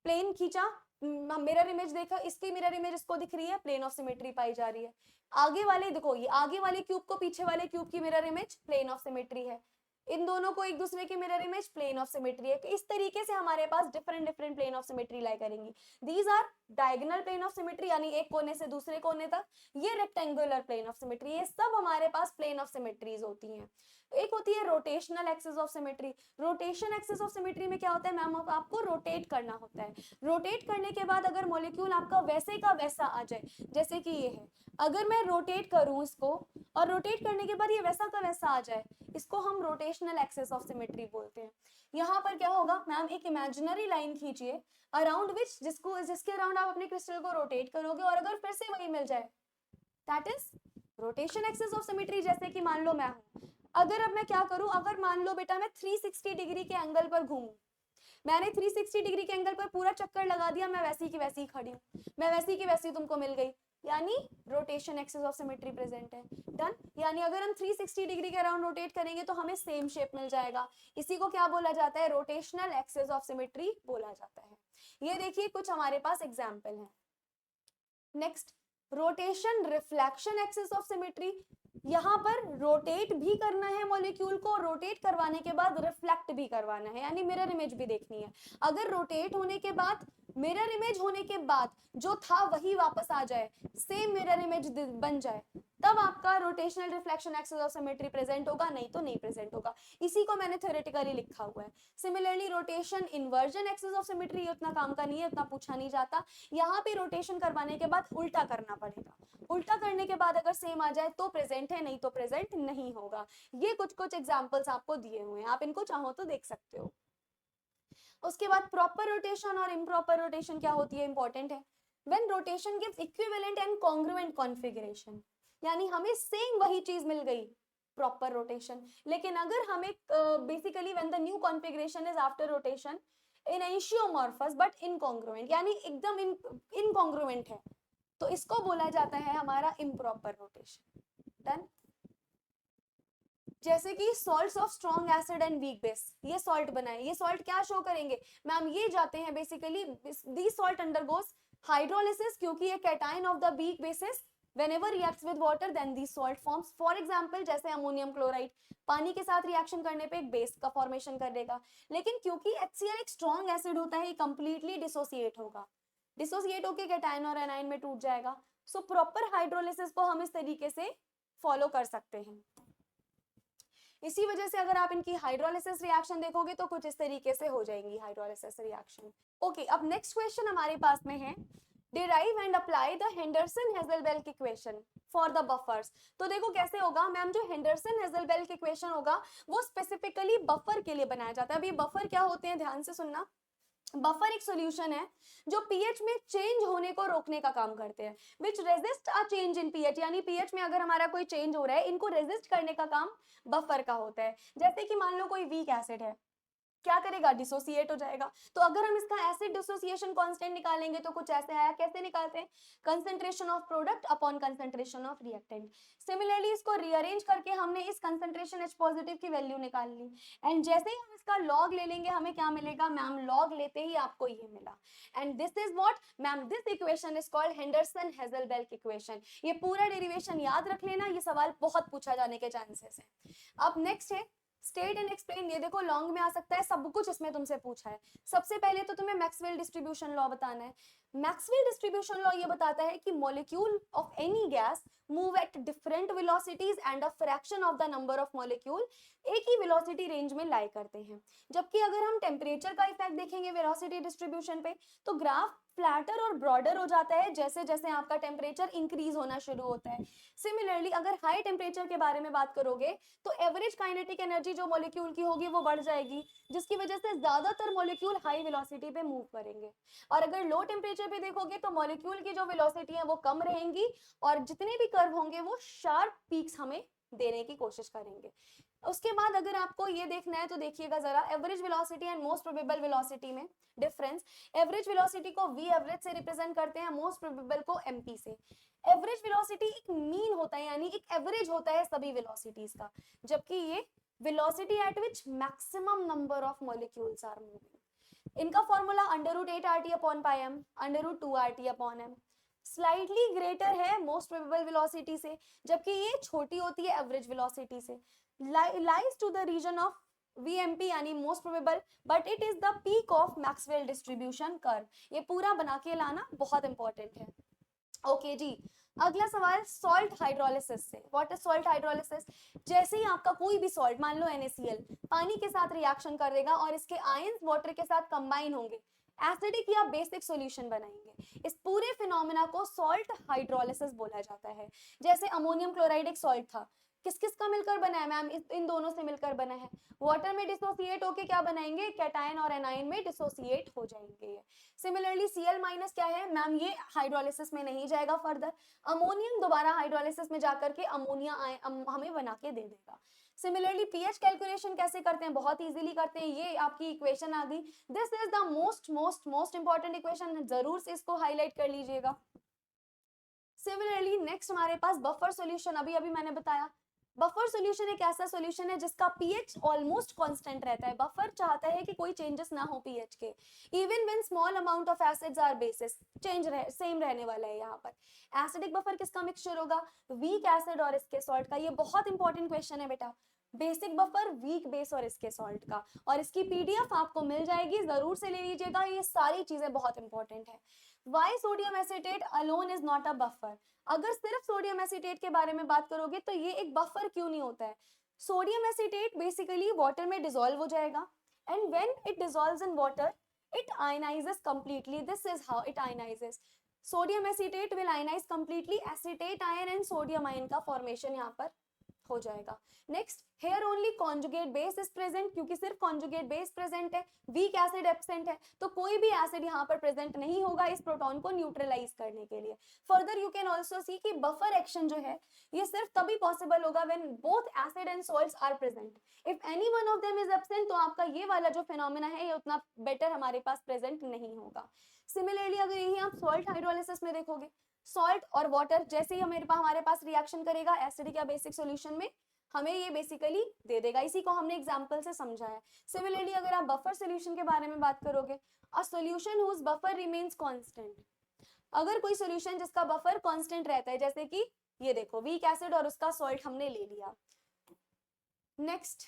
प्लेन खींचा, मिरर इमेज देखा, इसकी मिरर इमेज इसको दिख रही है, प्लेन ऑफ सिमेट्री पाई जा रही है। आगे वाले देखो, ये आगे वाले क्यूब को पीछे वाले क्यूब की mirror image, plane of symmetry है। इन दोनों को एक दूसरे की mirror image, plane of symmetry है। इस तरीके से हमारे पास different different plane of symmetry lie करेंगी। These are diagonal plane of symmetry, यानी एक कोने से दूसरे कोने तक। ये रेक्टेंगुलर प्लेन ऑफ सिमेट्री, ये सब हमारे पास प्लेन ऑफ सिमेट्रीज होती हैं। एक होती है rotational axis of symmetry. Rotation axis of symmetry में क्या होता है मैम, आपको रोटेट करना होता है। रोटेट करने के बाद अगर मॉलिक्यूल आपका वैसे का वैसा आ जाए, जैसे कि ये है, अगर मैं रोटेट करूं इसको और रोटेट करने के बाद ये वैसा का वैसा आ जाए, इसको हम रोटेशनल एक्सिस ऑफ सिमेट्री बोलते हैं। यहाँ पर क्या होगा मैम, एक इमेजिनरी लाइन खींचिए अराउंड विच, जिसके अराउंड आप अपने क्रिस्टल को रोटेट करोगे और अगर फिर से वही मिल जाए, that is rotation axis of symmetry. जैसे कि मान लो मैं हूं, अगर अब मैं क्या करूं, अगर मान लो बेटा मैं 360 डिग्री के एंगल पर घूमूं, मैंने 360 डिग्री के एंगल पर पूरा चक्कर लगा दिया, मैं वैसी की वैसी खड़ी हूँ, मैं वैसी की वैसी तुमको मिल गई, यानी rotation axis of symmetry present है। डन। यानी अगर हम 360 डिग्री के अराउंड रोटेट करेंगे तो हमें सेम शेप मिल जाएगा। इसी को क्या बोला जाता है, रोटेशनल एक्सिस ऑफ सिमेट्री बोला जाता है। ये देखिए कुछ हमारे पास एग्जाम्पल है। Next, rotation reflection axis of symmetry. यहाँ पर रोटेट भी करना है मॉलिक्यूल को, रोटेट करवाने के बाद रिफ्लेक्ट भी करवाना है, यानी मिरर इमेज भी देखनी है। अगर रोटेट होने के बाद, मिरर इमेज होने के बाद जो था वही वापस आ जाए, सेम मिरर इमेज बन जाए, तब आपका rotational reflection axis of symmetry present होगा, नहीं तो नहीं प्रेजेंट होगा। इसी को मैंने थ्योरेटिकली लिखा हुआ है। Similarly rotation inversion axis of symmetry उतना काम का नहीं है, उतना पूछा नहीं जाता। यहाँ पे रोटेशन करवाने के बाद उल्टा करना पड़ेगा, उल्टा करने के बाद अगर सेम आ जाए तो प्रेजेंट है, नहीं तो प्रेजेंट नहीं होगा। ये कुछ कुछ एग्जांपल्स आपको दिए हुए हैं, आप इनको चाहो तो देख सकते हो। उसके बाद प्रॉपर रोटेशन और इम्प्रॉपर रोटेशन क्या होती है, इंपॉर्टेंट है। When rotation gives equivalent and congruent configuration, यानी हमें सेम वही चीज मिल गई, प्रॉपर रोटेशन। लेकिन अगर हमें basically when the new configuration is after rotation enantiomorphous but incongruent, यानी एकदम इनकॉन्ग्रुएंट है, तो इसको बोला जाता है हमारा इम्प्रॉपर रोटेशन। डन। जैसे कि salts of strong acid and weak base, ये सॉल्ट बनाए, ये सॉल्ट क्या शो करेंगे मैम, ये जाते हैं basically the salt undergoes hydrolysis, क्योंकि ये cation of the weak bases whenever reacts with water then these salt forms. for example जैसे अमोनियम क्लोराइड पानी के साथ रिएक्शन करने पे एक बेस का फॉर्मेशन करेगा, लेकिन क्योंकि HCl एक स्ट्रॉन्ग एसिड होता है, ये कंप्लीटली डिसोसिएट होगा, डिसोसिएट होकर कैटायन और एनायन में टूट जाएगा। सो प्रॉपर हाइड्रोलिसिस को हम इस तरीके से फॉलो कर सकते हैं। इसी वजह से अगर आप इनकी हाइड्रोलिसिस रिएक्शन देखोगे तो कुछ इस तरीके से हो जाएंगी हाइड्रोलिसिस रिएक्शन। ओके, अब नेक्स्ट क्वेश्चन हमारे पास में है derive and apply the Henderson-Hazelbalch equation for the buffers। तो देखो कैसे होगा मैम, जो Henderson-Hazelbalch equation होगा वो स्पेसिफिकली बफर के लिए बनाया जाता है। अभी बफर क्या होते हैं ध्यान से सुनना, बफर एक सॉल्यूशन है जो पीएच में चेंज होने को रोकने का काम करते हैं, विच resist a change in pH, यानी पीएच में अगर हमारा कोई चेंज हो रहा है इनको रेजिस्ट करने का काम बफर का होता है। जैसे कि मान लो कोई वीक एसिड है, क्या करेगा, डिसोसिएट हो जाएगा। तो अगर हम इसका एसिड डिसोसिएशन कांस्टेंट निकालेंगे तो कुछ ऐसे आया, कैसे निकालते हैं, concentration of product upon concentration of reactant. Similarly इसको रीअरेंज करके हमने इस कंसंट्रेशन H पॉजिटिव की वैल्यू निकाल ली, एंड जैसे ही हम इसका लॉग ले लेंगे हमें क्या मिलेगा मैम, लॉग लेते ही आपको ये मिला, and this is what ma'am, this equation is called Henderson Hasselbalch equation. ये पूरा डेरिवेशन याद रख लेना, ये सवाल बहुत पूछा जाने के चांसेस है। अब नेक्स्ट है स्टेट एंड एक्सप्लेन, ये देखो लॉन्ग में आ सकता है, सब कुछ इसमें तुमसे पूछा है। सबसे पहले तो तुम्हें मैक्सवेल डिस्ट्रीब्यूशन लॉ बताना है। मैक्सवेल डिस्ट्रीब्यूशन लॉ ये बताता है कि molecule of any gas move at different velocities and a fraction of the number of molecule एक ही वेलोसिटी रेंज में लाई करते हैं। जबकि अगर हम टेम्परेचर का इफेक्ट देखेंगे वेलोसिटी डिस्ट्रीब्यूशन पे तो ग्राफ फ्लैटर और ब्रॉडर हो जाता है जैसे जैसे आपका टेम्परेचर इंक्रीज होना शुरू होता है। सिमिलरली अगर हाई टेम्परेचर के बारे में बात करोगे तो एवरेज काइनेटिक एनर्जी जो मॉलिक्यूल की होगी वो बढ़ जाएगी, जिसकी वजह से ज्यादातर मॉलिक्यूल हाई वेलोसिटी पे मूव करेंगे। और अगर लो टेम्परेचर पे देखोगे तो मॉलिक्यूल की जो वेलोसिटी है वो कम रहेंगी और जितने भी कर्व होंगे वो शार्प पीक्स हमें देने की कोशिश करेंगे। उसके बाद अगर आपको ये देखना है तो देखिएगा जरा average velocity and most probable velocity में डिफरेंस। एवरेज वेलोसिटी को वी एवरेज से रिप्रेजेंट करते हैं, मोस्ट प्रोबेबल को एमपी से। एवरेज वेलोसिटी एक मीन होता है, यानी एक एवरेज होता है सभी वेलोसिटीज का, जबकि ये velocity at which maximum number of molecules are moving. इनका formula √8 RT / m √2 RT / m slightly greater है मोस्ट प्रोबेबल वेलोसिटी से, जबकि ये छोटी होती है एवरेज वेलोसिटी से। lies to the region of VMP यानी most probable, but it is the peak of Maxwell distribution curve. ये पूरा बना के लाना बहुत इंपॉर्टेंट है। ओके जी, अगला सवाल सॉल्ट हाइड्रोलिसिस से। What is salt hydrolysis? जैसे ही आपका कोई भी सॉल्ट, मान लो NaCl, पानी के साथ रिएक्शन करेगा और इसके आयंस वाटर के साथ कंबाइन होंगे, एसिडिक या बेसिक सॉल्यूशन बनाएंगे। इस पूरे फिनोमेना को सॉल्ट हाइड्रोलिसिस बोला जाता है। जैसे अमोनियम क्लोराइड एक सॉल्ट था, किस किस का मिलकर बना है मैम, इन दोनों से मिलकर बना है। वाटर में डिसोसिएट होके क्या बनाएंगे, कैटायन और एनायन में डिसोसिएट हो जाएंगे। सिमिलरली Cl- क्या है मैम, ये हाइड्रोलिसिस में नहीं जाएगा फर्दर, अमोनियम दोबारा हाइड्रोलिसिस में जाकर के अमोनिया हमें बना के दे देगा। सिमिलरली पीएच कैलकुलेशन कैसे करते हैं, बहुत इजीली करते हैं। ये आपकी इक्वेशन आ गई, this is the most most most important equation, जरूर से इसको हाईलाइट कर लीजिएगा। सिमिलरली नेक्स्ट हमारे पास बफर सॉल्यूशन, अभी अभी मैंने बताया बफर सॉल्यूशन एक ऐसा सॉल्यूशन है जिसका पीएच ऑलमोस्ट कांस्टेंट रहता है। बफर चाहता है कि कोई चेंजेस ना हो पीएच के, even when small amount of acids or bases, change same रहने वाला है। यहाँ पर एसिडिक बफर किसका मिक्सचर होगा, वीक एसिड और इसके सॉल्ट का। ये बहुत इंपॉर्टेंट क्वेश्चन है बेटा, बेसिक बफर, वीक बेस और इसके सॉल्ट का। और इसकी पीडीएफ आपको मिल जाएगी, जरूर से ले लीजिएगा, ये सारी चीजें बहुत इंपॉर्टेंट है। Why sodium acetate alone is not a buffer? अगर सिर्फ सोडियम एसिटेट के बारे में बात करोगे तो ये एक बफर क्यों नहीं होता है? सोडियम एसिटेट बेसिकली वाटर में डिसॉल्व हो जाएगा, and when it dissolves in water it ionises completely. This is how it ionises. Sodium acetate will ionise completely, acetate ion and sodium ion का फॉर्मेशन यहाँ पर हो जाएगा। Next, here only conjugate base is present, क्योंकि सिर्फ conjugate base present है, weak acid absent है, तो कोई भी एसिड यहाँ पर प्रेजेंट नहीं होगा इस प्रोटॉन को न्यूट्रलाइज करने के लिए। Further you can also see कि बफर एक्शन जो है ये सिर्फ तभी पॉसिबल होगा when both acid and salts are present. If any one of them is absent तो आपका ये वाला जो फिनोमेना है ये उतना बेटर हमारे पास प्रेजेंट नहीं होगा। सिमिलरली अगर यही आप सॉल्ट हाइड्रोलिसिस में देखोगे, सॉल्ट और वाटर जैसे ही हमारे पास रिएक्शन करेगा एसिडिक या बेसिक सॉल्यूशन में, हमें ये बेसिकली दे देगा। इसी को हमने एग्जाम्पल से समझा है। सिमिलरली अगर आप बफर सोल्यूशन के बारे में बात करोगे, a solution whose buffer remains constant, अगर कोई सोल्यूशन जिसका बफर कांस्टेंट रहता है, जैसे कि ये देखो वीक एसिड और उसका सॉल्ट हमने ले लिया। नेक्स्ट,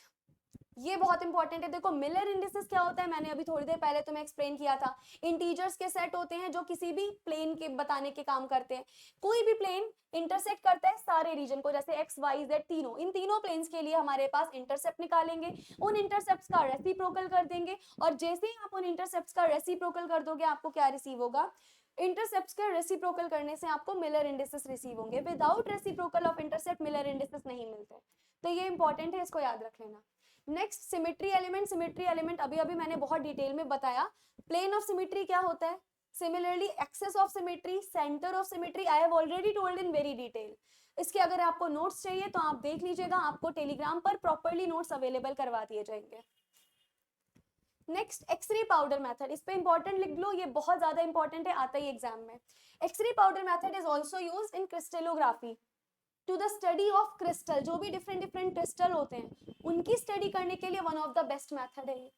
ये बहुत इंपॉर्टेंट है। देखो मिलर इंडिसेस क्या होता है, मैंने अभी थोड़ी देर पहले तुम्हें एक्सप्लेन किया था। इंटीजर्स के सेट होते हैं जो किसी भी प्लेन के बताने के काम करते हैं। कोई भी प्लेन इंटरसेक्ट करता है सारे रीजन को, जैसे एक्स वाई जेड तीनों, इन तीनों प्लेन्स के लिए हमारे पास इंटरसेप्ट निकालेंगे, उन इंटरसेप्ट्स का रेसिप्रोकल कर देंगे, और जैसे ही आप उन इंटरसेप्ट्स का रेसिप्रोकल कर दोगे आपको क्या रिसीव होगा, इंटरसेप्ट्स का रेसिप्रोकल करने से आपको मिलर इंडिसेस रिसीव होंगे। Without reciprocal of intercept Miller indices नहीं मिलते। तो ये इंपॉर्टेंट है, इसको याद रख लेना। Next, symmetry element. Symmetry element अभी अभी मैंने बहुत डिटेल में बताया। प्लेन ऑफ सिमेट्री क्या होता है, similarly axes of symmetry, centre of symmetry, I have already told in very detail. इसके अगर आपको नोट्स चाहिए तो आप देख लीजिएगा, आपको टेलीग्राम पर प्रॉपर्ली नोट्स अवेलेबल करवा दिए जाएंगे। नेक्स्ट, एक्सरे पाउडर मेथड, इस पे इंपॉर्टेंट लिख लो, ये बहुत ज्यादा इंपॉर्टेंट है, आता ही एग्जाम में। X-ray powder method is also use in crystallography to the study of crystal. जो भी डिफरेंट डिफरेंट क्रिस्टल होते हैं उनकी स्टडी करने के लिए one of the best method है।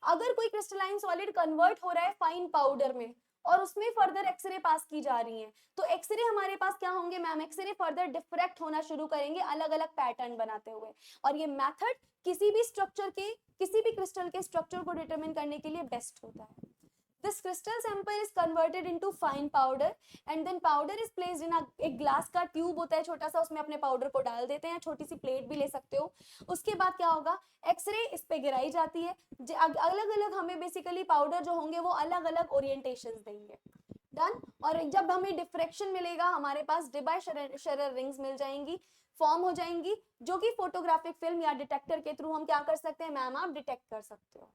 अगर कोई क्रिस्टलाइन सॉलिड कन्वर्ट हो रहा है फाइन पाउडर में और उसमें फर्दर एक्सरे पास की जा रही है, तो एक्सरे हमारे पास क्या होंगे मैम, एक्सरे फर्दर डिफ्रैक्ट होना शुरू करेंगे अलग अलग पैटर्न बनाते हुए। और ये मेथड किसी भी स्ट्रक्चर के, किसी भी क्रिस्टल के स्ट्रक्चर को डिटरमिन करने के लिए बेस्ट होता है। This crystal sample is converted into fine powder and then powder is placed in एक ग्लास का ट्यूब होता है छोटा सा, उसमें अपने पाउडर को डाल देते हैं, छोटी सी प्लेट भी ले सकते हो। उसके बाद क्या होगा, एक्सरे इस पे गिराई जाती है, अलग अलग हमें बेसिकली पाउडर जो होंगे वो अलग अलग ओरिएंटेशंस देंगे। डन। और जब हमें डिफ्रैक्शन मिलेगा हमारे पास डिबाई शेरर रिंग्स मिल जाएंगी, फॉर्म हो जाएंगी, जो कि फोटोग्राफिक फिल्म या डिटेक्टर के थ्रू हम क्या कर सकते हैं मैम, आप डिटेक्ट कर सकते हो।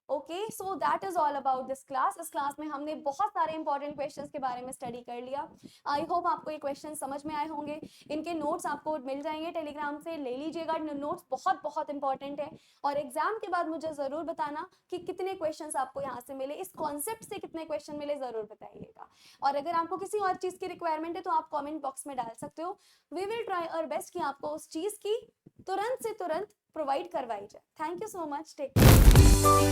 Okay, so that is all about this class. इस क्लास में हमने बहुत सारे इंपॉर्टेंट क्वेश्चंस के बारे में स्टडी कर लिया। आई होप आपको ये क्वेश्चन समझ में आए होंगे। इनके नोट्स आपको मिल जाएंगे टेलीग्राम से, ले लीजिएगा, नोट्स बहुत बहुत इंपॉर्टेंट है। और एग्जाम के बाद मुझे जरूर बताना कि कितने क्वेश्चंस आपको यहाँ से मिले, इस कॉन्सेप्ट से कितने क्वेश्चन मिले जरूर बताइएगा। और अगर आपको किसी और चीज की रिक्वायरमेंट है तो आप कॉमेंट बॉक्स में डाल सकते हो। We will try our best कि आपको उस चीज की तुरंत से तुरंत प्रोवाइड करवाई जाए। Thank you so much, take care.